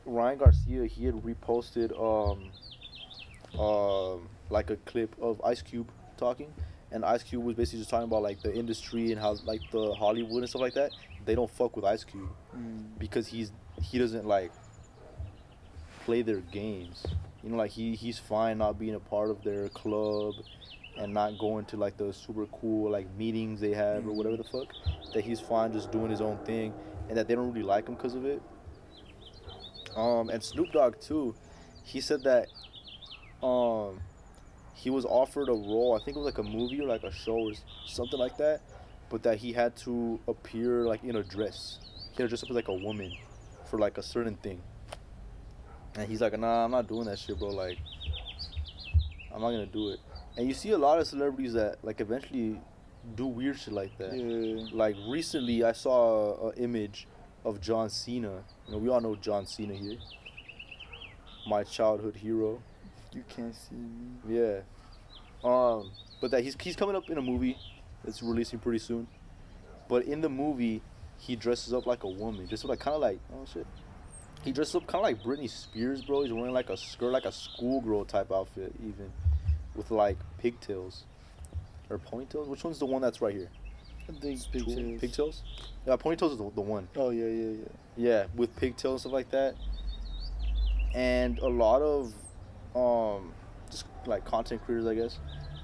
Ryan Garcia, he had reposted like a clip of Ice Cube talking, and Ice Cube was basically just talking about like the industry and how like the Hollywood and stuff like that, they don't fuck with Ice Cube because he doesn't like play their games. Like he's fine not being a part of their club and not going to like the super cool like meetings they have or whatever the fuck. That he's fine just doing his own thing, and that they don't really like him because of it. And Snoop Dogg too, he said that he was offered a role, I think it was like a movie or like a show or something like that, but that he had to appear like in a dress. He had to dress up as like a woman for like a certain thing. And he's like, nah, I'm not doing that shit, bro. Like, I'm not gonna do it. And you see a lot of celebrities that like eventually do weird shit like that. Yeah. Like recently, I saw an image of John Cena. We all know John Cena here. My childhood hero. You can't see me. Yeah. But that he's coming up in a movie that's releasing pretty soon. But in the movie, he dresses up like a woman, just like kind of like, oh shit. He dressed up kind of like Britney Spears, bro. He's wearing like a skirt, like a schoolgirl type outfit, even with like pigtails or ponytails. Which one's the one that's right here? I think pigtails. Pigtails? Yeah, ponytails is the one. Oh yeah. Yeah, with pigtails and stuff like that. And a lot of just like content creators, I guess,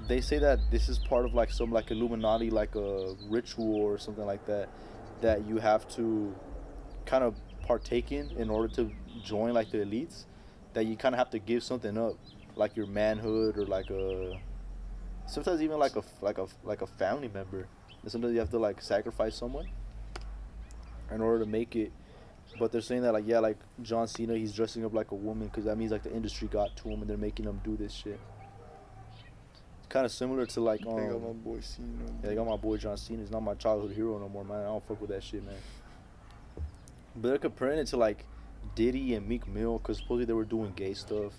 they say that this is part of like some like Illuminati, like a ritual or something like that, that you have to kind of partake in order to join like the elites. That you kind of have to give something up, like your manhood or like a sometimes even like a family member. And sometimes you have to like sacrifice someone in order to make it. But they're saying that like yeah, like John Cena, he's dressing up like a woman because that means like the industry got to him and they're making him do this shit. It's kind of similar to like They got my boy Cena. yeah, they got my boy John Cena. He's not my childhood hero no more, man. I don't fuck with that shit, man. But they're comparing it to like Diddy and Meek Mill because supposedly they were doing gay stuff.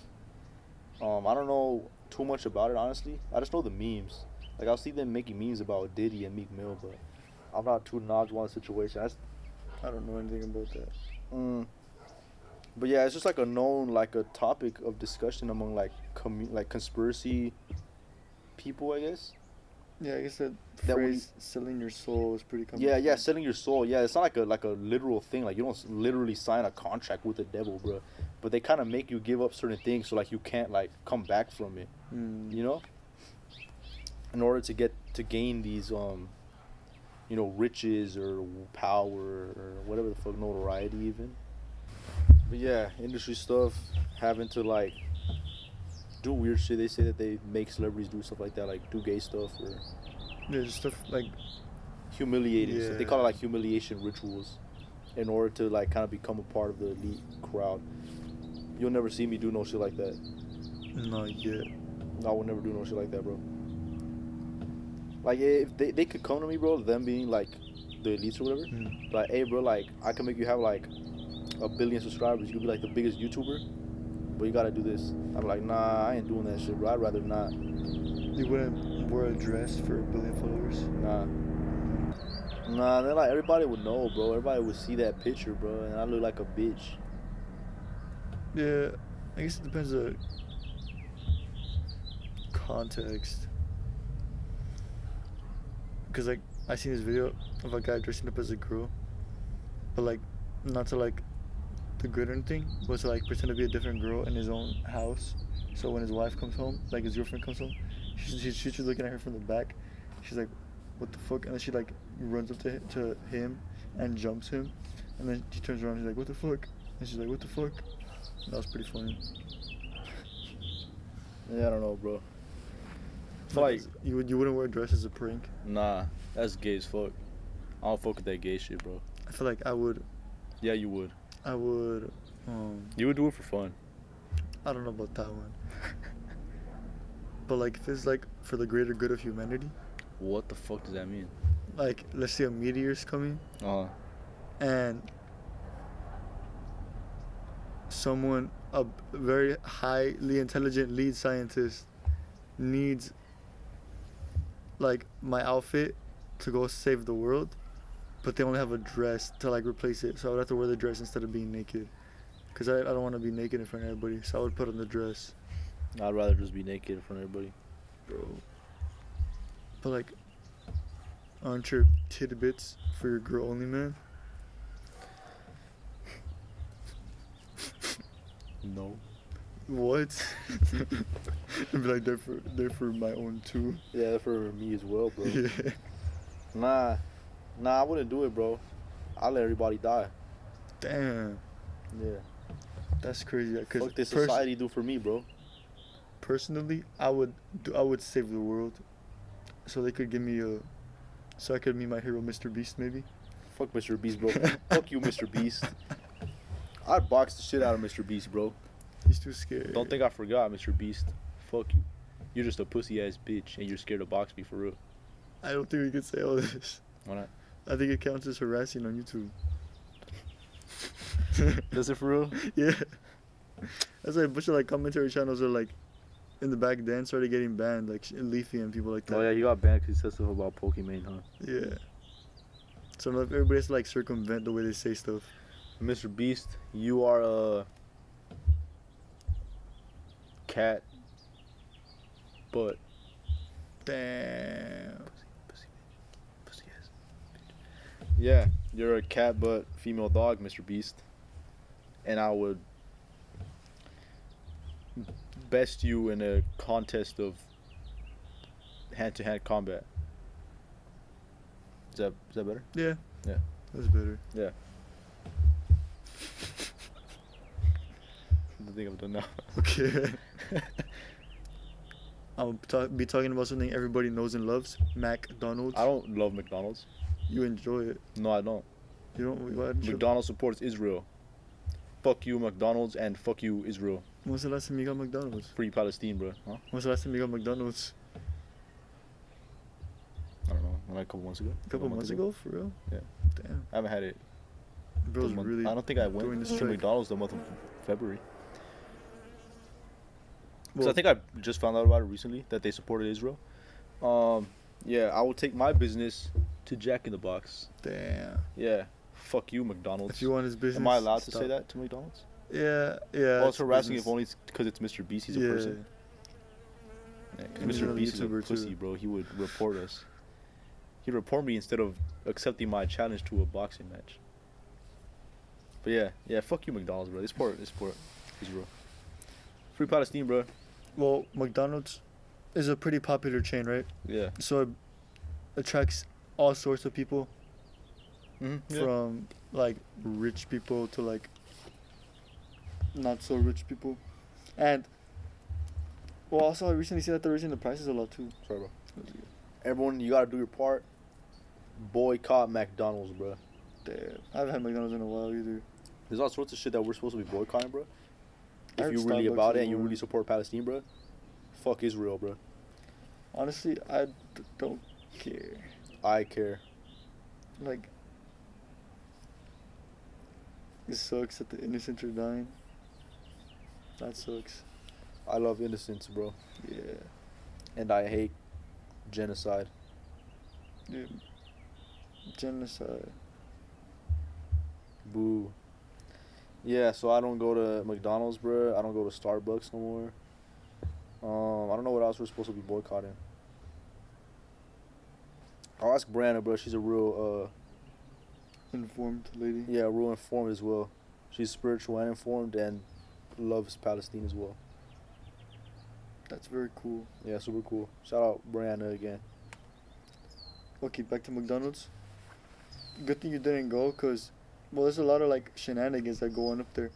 I don't know too much about it, honestly. I just know the memes. Like I'll see them making memes about Diddy and Meek Mill, but I'm not too knowledgeable on the situation. I don't know anything about that. But yeah, it's just like a known like a topic of discussion among like like conspiracy people, I guess. Yeah, I guess that That phrase "selling your soul" is pretty common. Yeah, selling your soul. Yeah, it's not like a literal thing. Like you don't literally sign a contract with the devil, bro. But they kind of make you give up certain things so like you can't like come back from it. You know? In order to gain these you know, riches or power or whatever the fuck, notoriety even. But yeah, industry stuff, having to like do weird shit. They say that they make celebrities do stuff like that, like do gay stuff or Yeah, just stuff like humiliating stuff. They Yeah. call it like humiliation rituals in order to like kind of become a part of the elite crowd. You'll never see me do no shit like that. not yet. I would never do no shit like that, bro. Like if they could come to me, bro, them being like the elites or whatever, like, hey, bro, like I can make you have like 1 billion subscribers. You could be like the biggest YouTuber, but you gotta do this. I'm like, nah, I ain't doing that shit, bro. I'd rather not. You wouldn't wear a dress for 1 billion followers. Nah, then like everybody would know, bro. Everybody would see that picture, bro, and I look like a bitch. Yeah, I guess it depends on context. Cause like I seen this video of a guy dressing up as a girl, but like not to like degrade or anything, but to like pretend to be a different girl in his own house. So when his wife comes home, like his girlfriend comes home, she's just looking at her from the back. She's like, "What the fuck?" And then she like runs up to him and jumps him, and then she turns around. And she's like, "What the fuck?" And she's like, "What the fuck?" And that was pretty funny. Yeah, I don't know, bro. Like you wouldn't wear a dress as a prank. Nah, that's gay as fuck. I don't fuck with that gay shit, bro. I feel like I would. Yeah, you would. I would. You would do it for fun. I don't know about that one. But like, if it's like for the greater good of humanity. What the fuck does that mean? Like, let's say a meteor's coming. And someone, a very highly intelligent lead scientist, needs like my outfit to go save the world, but they only have a dress to like replace it, so I would have to wear the dress instead of being naked, because I don't want to be naked in front of everybody, so I would put on the dress. I'd rather just be naked in front of everybody. Bro. But like, aren't your tidbits for your girl only, man? No. What? I'd be like, they're for my own too. Yeah, they're for me as well, bro. Yeah. Nah, I wouldn't do it, bro. I'll let everybody die. Damn. Yeah. That's crazy. Cause Fuck this society do for me, bro. Personally, I would save the world, so they could give me so I could meet my hero, Mr. Beast, maybe. Fuck Mr. Beast, bro. Fuck you, Mr. Beast. I'd box the shit out of Mr. Beast, bro. He's too scared. Don't think I forgot, Mr. Beast. Fuck you. You're just a pussy ass bitch, and you're scared to box me for real. I don't think we can say all this. Why not? I think it counts as harassing on YouTube. Does it for real? Yeah. That's why a bunch of like commentary channels are like, in the back then started getting banned, like Leafy and people like that. Oh yeah, he got banned because he said stuff about Pokemon, huh? Yeah. So now everybody has to like circumvent the way they say stuff. Mr. Beast, you are a cat, but Damn. pussy ass. Yeah, you're a cat, but female dog, Mr. Beast, and I would best you in a contest of hand-to-hand combat. Is that better? Yeah. Yeah. That's better. Yeah. I think I'm done now. Okay. I'll be talking about something everybody knows and loves. McDonald's. I don't love McDonald's. You enjoy it. No, I don't. You don't. What? McDonald's supports Israel. Fuck you, McDonald's, and fuck you, Israel. When's the last time you got McDonald's? Free Palestine, bro. Huh? When's the last time you got McDonald's? I don't know. Like a couple months ago. A couple months ago, for real? Yeah. Damn. I haven't had it. Bro's the month. really. I don't think I doing went the to strike. McDonald's the month of February. Because Well, I think I just found out about it recently that they supported Israel. Yeah, I will take my business to Jack in the Box. damn. Yeah. Fuck you, McDonald's. If you want his business. Am I allowed to stop. say that to McDonald's? Yeah. Yeah. Well, it's harassing business. if only because it's Mr. Beast. He's a Yeah. person. Yeah, 'cause And he's Mr. another Beast is a YouTuber, pussy, too. bro. He would report us. He'd report me instead of accepting my challenge to a boxing match. But yeah, fuck you, McDonald's, bro. They support Israel. Free Palestine, bro. Well, McDonald's is a pretty popular chain, right? Yeah. So it attracts all sorts of people, Mm-hmm. from like rich people to like not so rich people, and well, also I recently see that they're raising the prices a lot too. Sorry, bro. Everyone, you gotta do your part. Boycott McDonald's, bro. Damn, I haven't had McDonald's in a while either. There's all sorts of shit that we're supposed to be boycotting, bro. I If heard you really Starbucks about is it and you more. really support Palestine, bro, fuck Israel, bro. Honestly, I don't care. I care. Like, it sucks that the innocents are dying. That sucks. I love innocence, bro. Yeah. And I hate genocide. Dude. Genocide. Boo. Yeah, so I don't go to McDonald's, bro. I don't go to Starbucks no more. I don't know what else we're supposed to be boycotting. I'll ask Brianna, bro. She's a real, Informed lady. yeah, real informed as well. She's spiritual and informed and loves Palestine as well. That's very cool. Yeah, super cool. Shout out Brianna again. Okay, back to McDonald's. Good thing you didn't go, cause, well, there's a lot of like shenanigans that go on up there.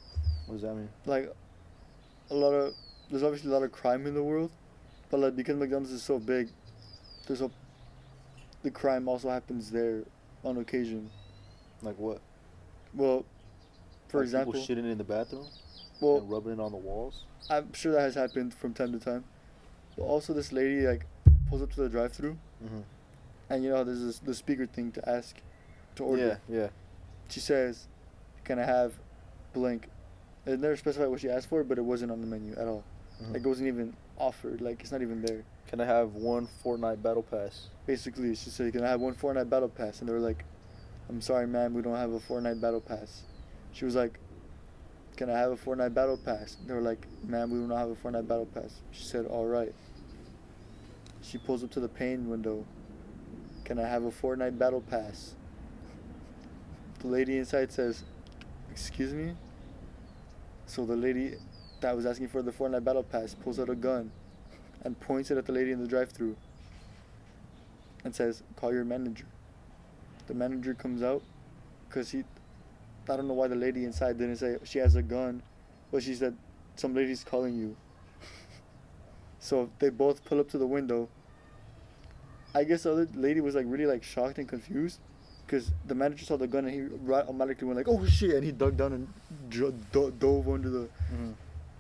What does that mean? Like, there's obviously a lot of crime in the world, but like because McDonald's is so big, the crime also happens there on occasion. Like what? Well, for Like example, people shitting in the bathroom well, and rubbing it on the walls. I'm sure that has happened from time to time. But also, this lady like pulls up to the drive-through, Mhm. and you know there's the speaker thing to ask, to order. Yeah. She says, "Can I have blank?" It never specified what she asked for, but it wasn't on the menu at all. Mhm. Like it wasn't even offered. Like it's not even there. Can I have one Fortnite battle pass? Basically, she said, "Can I have one Fortnite battle pass?" And they were like, "I'm sorry, ma'am, we don't have a Fortnite battle pass." She was like, "Can I have a Fortnite battle pass?" And they were like, "Ma'am, we do not have a Fortnite battle pass." She said, "All right." She pulls up to the pane window. "Can I have a Fortnite battle pass?" The lady inside says, "Excuse me?" So the lady that was asking for the Fortnite battle pass pulls out a gun and points it at the lady in the drive-thru and says, "Call your manager." The manager comes out because I don't know why the lady inside didn't say she has a gun, but she said some lady's calling you. So they both pull up to the window. I guess the other lady was like really like shocked and confused because the manager saw the gun and he automatically went like, "Oh shit," and he dug down and dove under the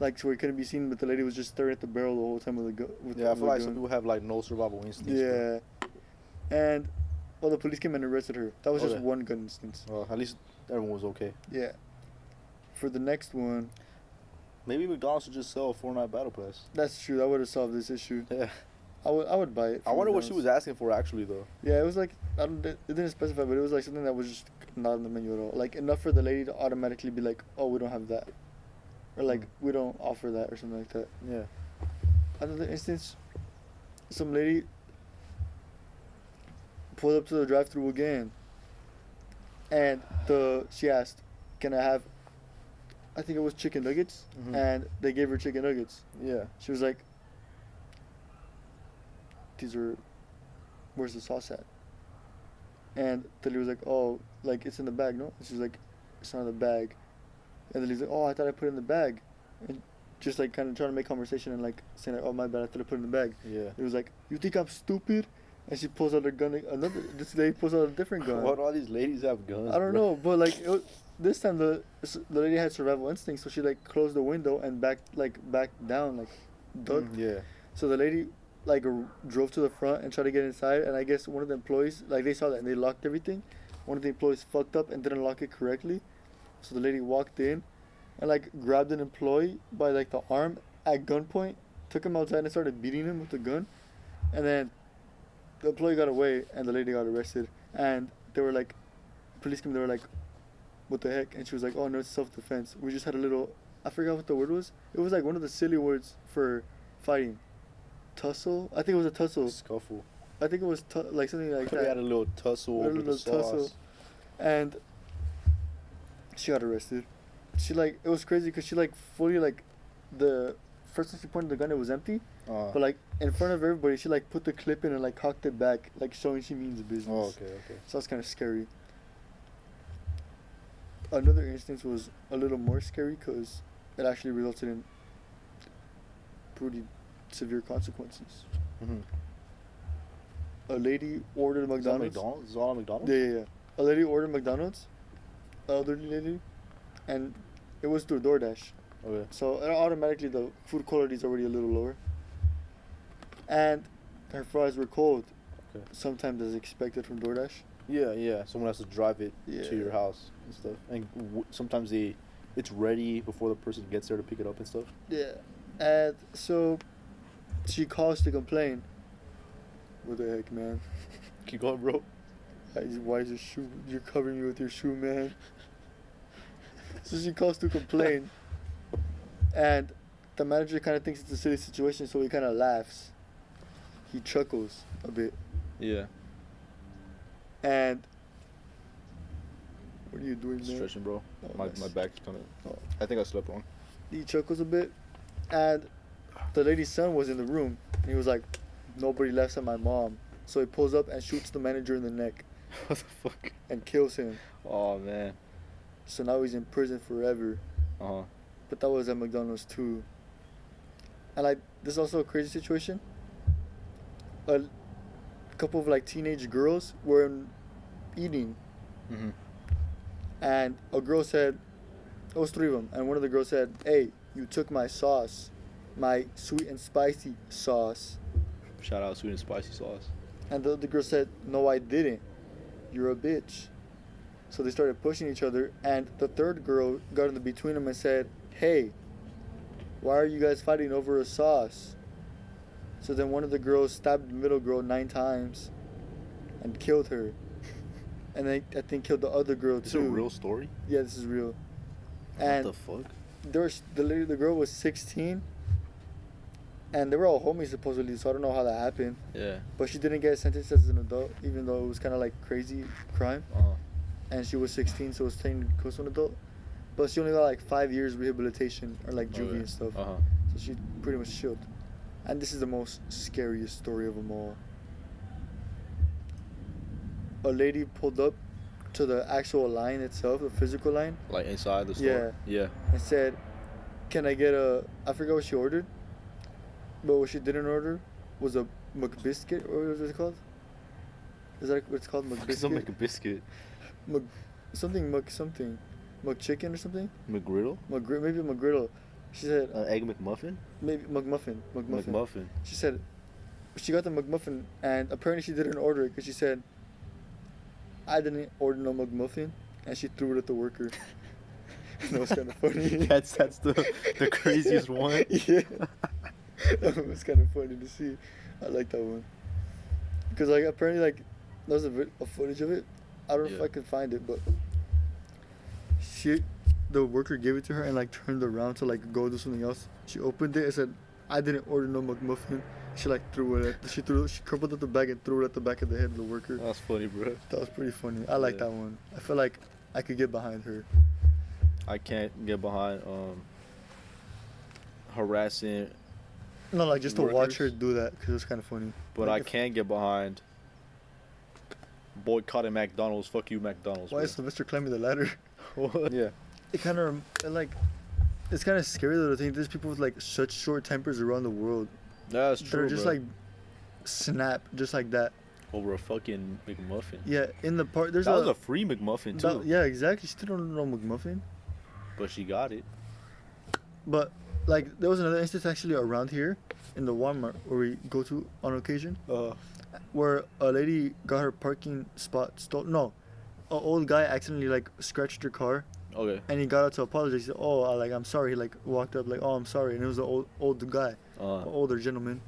like so he couldn't be seen, but the lady was just staring at the barrel the whole time with the gun. Yeah, I feel like some people have like no survival instincts. Bro. Yeah, and well, the police came and arrested her. That was just Okay. one gun instance. Well, at least everyone was okay. Yeah. For the next one, Maybe McDonald's should just sell a Fortnite battle pass. that's true. That would have solved this issue. Yeah. I would buy it. I from wonder what she was McDonald's. asking for actually though. Yeah, it was like it didn't specify, but it was like something that was just not on the menu at all. Like enough for the lady to automatically be like, "Oh, we don't have that," or like, "We don't offer that," or something like that. Yeah. Another instance, some lady pulled up to the drive-thru again, and she asked, "Can I have?" I think it was chicken nuggets, Mhm. and they gave her chicken nuggets. Yeah. She was like, "These are, where's the sauce at?" And the lady was like, "Oh, like it's in the bag, no?" And she was like, "It's not in the bag." And the lady's like, "Oh, I thought I put it in the bag," and just like kind of trying to make conversation and like saying like, "Oh, my bad, I thought I put it in the bag." Yeah. It was like, "You think I'm stupid?" And she pulls out her gun. This lady pulls out a different gun. Why do all these ladies have guns? I don't bro? know, but like this time the lady had survival instinct, so she like closed the window and backed down, like ducked. Yeah. So the lady like drove to the front and tried to get inside, and I guess one of the employees like they saw that and they locked everything. One of the employees fucked up and didn't lock it correctly, so the lady walked in and like grabbed an employee by like the arm at gunpoint, took him outside and started beating him with the gun, and then the employee got away and the lady got arrested, and they were like, police came. They were like, "What the heck?" And she was like, "Oh no, it's self-defense. We just had a little, I forgot what the word was. It was like one of the silly words for fighting. Tussle? I think it was a tussle. Scuffle. I think it was like something like We that. had a little tussle A over little the sauce. tussle. And she got arrested. She like, it was crazy because she like fully like, the first time she pointed the gun, it was empty. But like in front of everybody, she like put the clip in and like cocked it back, like showing she means business. Oh, okay. So that's kind of scary. Another instance was a little more scary because it actually resulted in pretty severe consequences. Mm-hmm. A lady ordered Is that McDonald's. McDonald's? Is it all on McDonald's? Yeah. A lady ordered McDonald's, elderly lady, and it was through DoorDash. Okay. So automatically the food quality is already a little lower. And her fries were cold. Okay. Sometimes as expected from DoorDash. Yeah. Someone has to drive it Yeah. to your house and stuff. And sometimes it's ready before the person gets there to pick it up and stuff. Yeah. And so she calls to complain. What the heck, man? Keep going, bro. Why is your shoe? You're covering me with your shoe, man. So she calls to complain. And the manager kind of thinks it's a silly situation, so he kind of laughs. He chuckles a bit. Yeah. And what are you doing, man? Stretching, bro. Oh, my nice. back's kind of. Oh. I think I slept wrong. He chuckles a bit, and the lady's son was in the room. And he was like, "Nobody left at my mom." So he pulls up and shoots the manager in the neck What the fuck? and kills him. Oh man. So now he's in prison forever. Uh-huh. But that was at McDonald's too. And like, this is also a crazy situation. A couple of like teenage girls were eating, Mhm. and a girl said, it was three of them, and one of the girls said, "Hey, you took my sauce, my sweet and spicy sauce." Shout out sweet and spicy sauce. And the other girl said, "No, I didn't. You're a bitch." So they started pushing each other, and the third girl got in the between them and said, "Hey, why are you guys fighting over a sauce?" So then one of the girls stabbed the middle girl 9 times and killed her. And then I think killed the other girl Is too. it a real story? Yeah, this is real. And what the fuck? the girl was 16, and they were all homies supposedly, so I don't know how that happened. Yeah. But she didn't get sentenced as an adult, even though it was kind of like crazy crime. Uh-huh. And she was 16, so it was technically close to an adult. But she only got like 5 years rehabilitation or like juvie Okay. and stuff. Uh-huh. So she pretty much chilled. And this is the most scariest story of them all. A lady pulled up to the actual line itself, the physical line, Like inside the store? Yeah. and said, "Can I get I forgot what she ordered, but what she didn't order was a McBiscuit, or what is it called? Is that what it's called, Fuck, don't make McBiscuit? a biscuit. Something McChicken or something? McGriddle? Maybe McGriddle. She said, Egg McMuffin? maybe McMuffin. McMuffin. She said, she got the McMuffin, and apparently she didn't order it because she said, "I didn't order no McMuffin," and she threw it at the worker. That was kind of funny. That's the craziest one. Yeah. That one was kind of funny to see. I like that one. Because, like, apparently, like, there's a footage of it. I don't know if Yeah. I could find it, but the worker gave it to her and, like, turned around to, like, go do something else. She opened it and said, I didn't order no McMuffin. She, like, she crumpled up the bag and threw it at the back of the head of the worker. That's funny, bro. That was pretty funny. I like Yeah. that one. I feel like I could get behind her. I can't get behind harassing, No, like, just to watch her Workers. do that because it was kind of funny. but Like, I can get behind boycotting McDonald's. Fuck you, McDonald's. Why bro. is Sylvester climbing the ladder? What? Yeah. It kind of, like, it's kind of scary though to think there's people with, like, such short tempers around the world. That's They're true, just, bro. like, snap just like that. Over a fucking McMuffin. Yeah, in the part, there's That was a free McMuffin too. yeah, exactly. She still don't know McMuffin. But she got it. But, like, there was another instance actually around here in the Walmart where we go to on occasion where a lady got her parking spot stolen. No, an old guy accidentally, like, scratched her car Okay. and he got out to apologize. He said, oh, I'm sorry. He, like, walked up like, oh, I'm sorry. And it was an old guy, an older gentleman.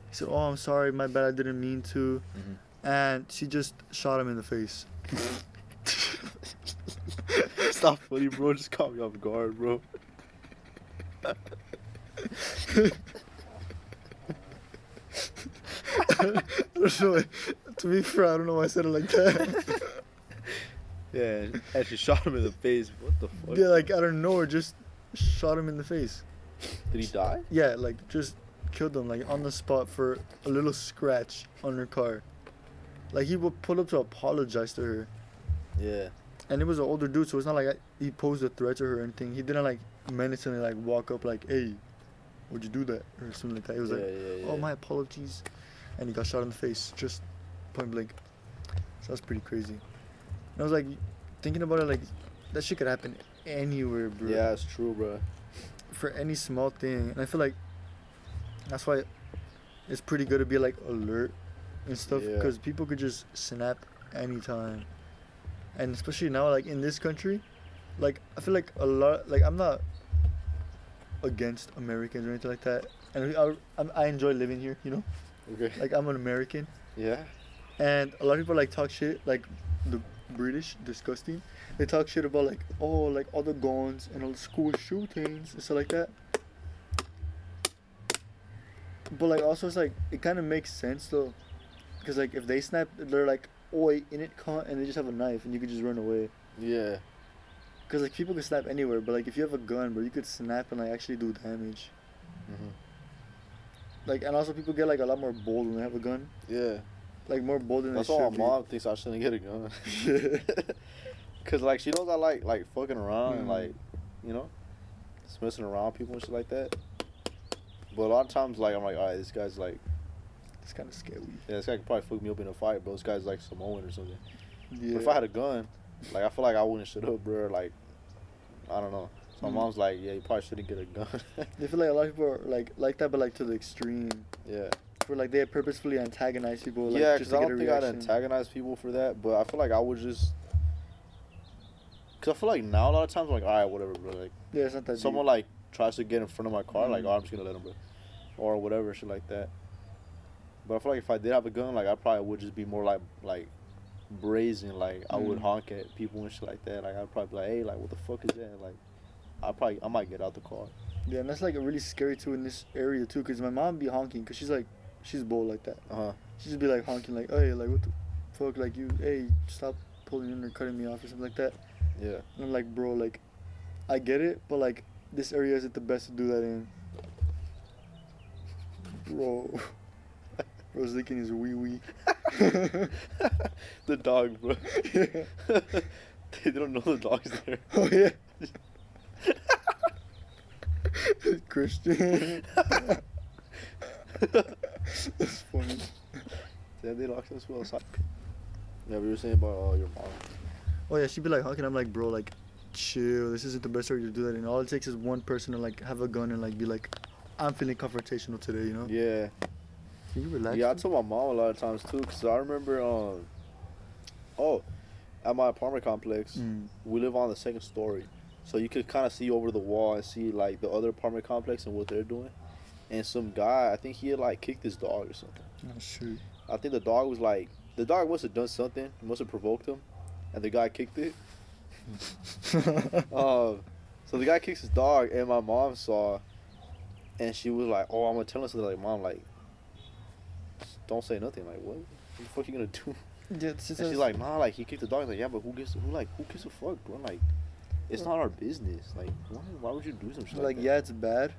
He said, oh, I'm sorry. My bad. I didn't mean to. Mhm. And she just shot him in the face. Stop funny, bro. Just caught me off guard, bro. I don't know. To be fair, I don't know why I said it like that. Yeah, and she shot him in the face. What the fuck? Yeah, like, I don't know, or just shot him in the face. Did he die? Yeah, like, just killed him, like, on the spot for a little scratch on her car. Like, he would pull up to apologize to her. Yeah. And it was an older dude, so it's not like he posed a threat to her or anything. He didn't, like, menacingly, like, walk up, like, hey, would you do that? Or something like that. He was like, oh, my apologies. And he got shot in the face, just point blank. So that's pretty crazy. And I was like, thinking about it, like, that shit could happen anywhere, bro. Yeah, it's true, bro. For any small thing. And I feel like that's why it's pretty good to be, like, alert and stuff. Yeah. Because people could just snap anytime. And especially now, like, in this country, like, I feel like a lot, like, I'm not against Americans or anything like that. And I enjoy living here, you know? Okay. Like, I'm an American. Yeah. And a lot of people, like, talk shit, like, the British, disgusting. They talk shit about, like, oh, like, all the guns and all the school shootings and stuff like that. But, like, also, it's like, it kind of makes sense, though. Because, like, if they snap, they're like, oi, in it, cunt, and they just have a knife and you could just run away. Yeah. Because, like, people can snap anywhere, but, like, if you have a gun, bro, you could snap and, like, actually do damage. Mhm. Like, and also people get, like, a lot more bold when they have a gun. Yeah. Like, more bold than That's they why should my be. mom thinks I shouldn't get a gun. Cause like she knows I like fucking around and like, you know, just messing around with people and shit like that. But a lot of times like I'm like, alright, this guy's like, It's kind of scary. yeah, this guy could probably fuck me up in a fight, bro. This guy's like Samoan or something. Yeah. But if I had a gun, like I feel like I wouldn't shut up, bro. Like, I don't know. So my mom's like, yeah, you probably shouldn't get a gun. I feel like a lot of people are like that, but like to the extreme. Yeah. Where like they purposefully antagonize people. Like, Yeah, just because to I get a don't think I'd reaction. antagonize people for that, but I feel like I would just. Because I feel like now a lot of times I'm like, alright, whatever, bro. Like, Yeah, it's not that someone deep. like tries to get in front of my car, like, Mhm. oh, I'm just gonna let them, bro. Or whatever, shit like that. But I feel like if I did have a gun, like, I probably would just be more like brazen. Like, I would Mhm. honk at people and shit like that. Like, I'd probably be like, hey, like, what the fuck is that? Like, I might get out the car. Yeah, and that's like really scary too in this area too, cause my mom be honking, cause she's bold like that. Uh huh. She just be like honking, like, hey, like what the fuck, like you, hey, stop pulling in or cutting me off or something like that. Yeah. And I'm like, bro, like, I get it, but like this area isn't the best to do that in. Bro, bro's licking his wee wee. The dog, bro. Yeah. They don't know the dog's there. Oh yeah. Christian. That's funny. Then they locked us outside. Yeah, we were saying about your mom. Oh yeah, she'd be like honking. I'm like, bro, like, chill. This isn't the best area to do that in. All it takes is one person to like have a gun and like be like, I'm feeling confrontational today, you know? Yeah. Can you relax? Yeah, I told my mom a lot of times too, cause I remember at my apartment complex, we live on the second story, so you could kind of see over the wall and see like the other apartment complex and what they're doing. and some guy, I think he had like kicked his dog or something. Oh shoot. I think the dog was like, the dog must have done something, must have provoked him, and the guy kicked it. So the guy kicks his dog, and my mom saw, and she was like, "Oh, I'm gonna tell him something." Like, "Mom, like, don't say nothing." Like, what? What the fuck you gonna do? Yeah, it's just And she's like, "Nah, like he kicked the dog." Like, yeah, but who gives a fuck, bro? Like, it's not our business. Like, why would you do some shit like that? yeah, it's bad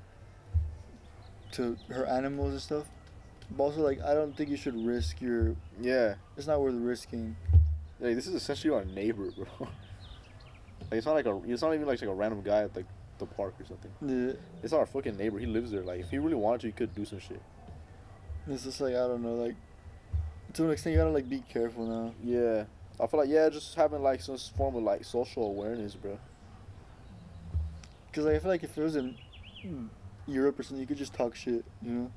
to hurt animals and stuff. But also, like, I don't think you should risk your. Yeah, It's not worth risking. like this is essentially our neighbor, bro. Like, it's not even like a random guy at like the park or something. Yeah. It's our fucking neighbor. He lives there. Like, if he really wanted to, he could do some shit. It's just like, I don't know, like, to an extent, you gotta like be careful now. Yeah, I feel like just having like some form of like social awareness, bro. Cause like, I feel like if it was in Europe or something, you could just talk shit, you know.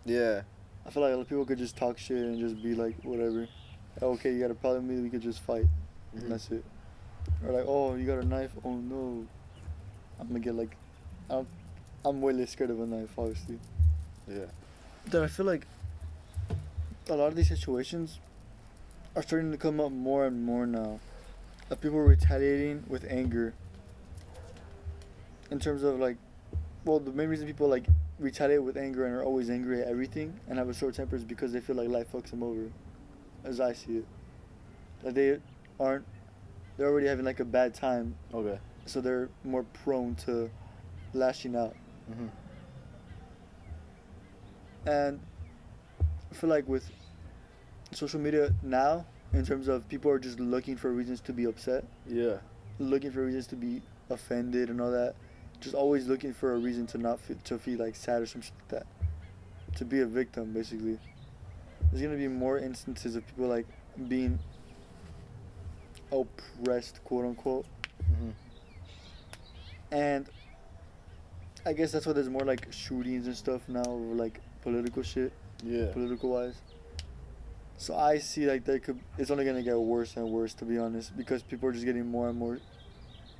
Yeah, I feel like people could just talk shit and just be like, whatever. Okay, you got a problem with me, we could just fight. Mhm. And that's it. Or like, oh, you got a knife? Oh no. I'm gonna get like, I'm way less scared of a knife, obviously. yeah, Then I feel like a lot of these situations are starting to come up more and more now. Of people retaliating with anger. In terms of like, well, the main reason people like retaliate with anger and are always angry at everything and have a short temper is because they feel like life fucks them over, as I see it. Like they're already having like a bad time, okay. so they're more prone to lashing out. Mhm. And I feel like with social media now, in terms of people are just looking for reasons to be upset, Yeah, looking for reasons to be offended and all that, just always looking for a reason to not feel like sad or some shit like that, to be a victim basically. There's gonna be more instances of people like being oppressed, quote unquote, Mhm. and I guess that's why there's more like shootings and stuff now, or like political shit, Yeah, political wise. So I see like it's only gonna get worse and worse, to be honest, because people are just getting more and more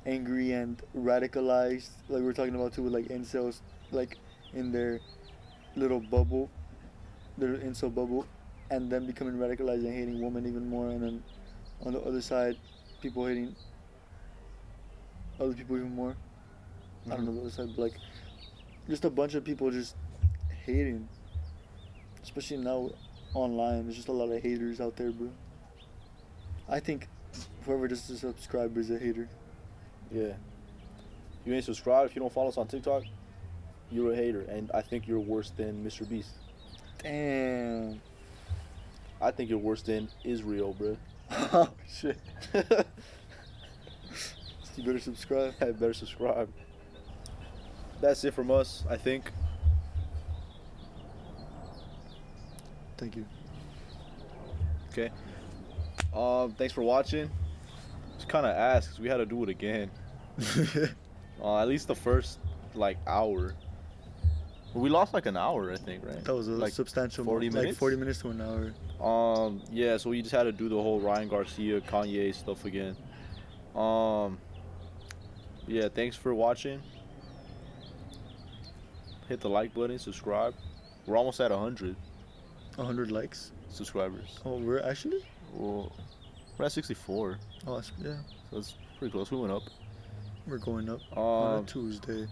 angry and radicalized. Like we were talking about too, with like incels, like in their little bubble, their incel bubble, and then becoming radicalized and hating women even more, and then on the other side, people hating other people even more. I don't know the other side, but like just a bunch of people just hating, especially now online. There's just a lot of haters out there, bro. I think whoever doesn't subscribe is a hater. yeah. You ain't subscribed. If you don't follow us on TikTok, you're a hater, and I think you're worse than Mr. Beast. Damn. I think you're worse than Israel, bro. Oh shit. You better subscribe. I better subscribe. That's it from us, I think. Thank you. Okay. Thanks for watching. Just kind of asked because we had to do it again. At least the first like hour. We lost like an hour, I think, right? That was a like substantial 40 like minutes? 40 minutes to an hour. Yeah, so we just had to do the whole Ryan Garcia, Kanye stuff again. Yeah, thanks for watching. Hit the like button, subscribe. We're almost at 100 100 likes. subscribers. Oh, we're actually? Well, we're at 64, Oh, yeah. so it's pretty close. We went up. We're going up on a Um, Tuesday.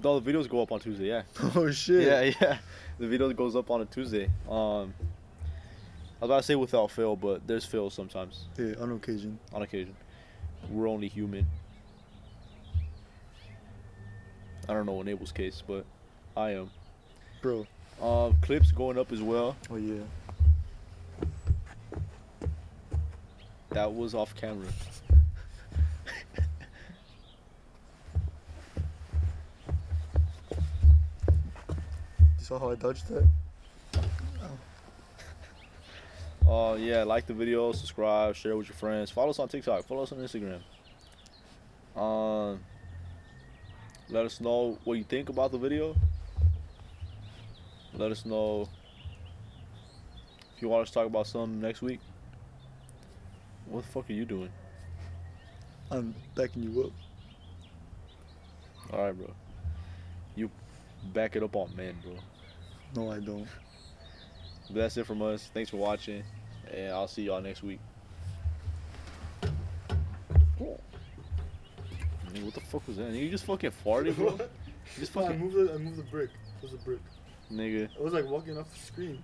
all the videos go up on Tuesday, yeah. Oh shit. Yeah. The video goes up on a Tuesday. I was about to say without fail, but there's fails sometimes, Yeah, on occasion. on occasion. We're only human. I don't know in Abel's case, but I am. Bro. Clips going up as well. Oh yeah. That was off camera. You saw how I dodged that? Yeah, like the video, subscribe, share with your friends. Follow us on TikTok. Follow us on Instagram. Let us know what you think about the video. Let us know if you want us to talk about something next week. What the fuck are you doing? I'm backing you up. Alright, bro. You back it up on men, bro. No, I don't. But that's it from us. Thanks for watching, and I'll see y'all next week. Nigga, what the fuck was that? Nigga, you just fucking farted, bro. You just I fucking moved the brick. It was a brick. nigga. It was like walking off the screen.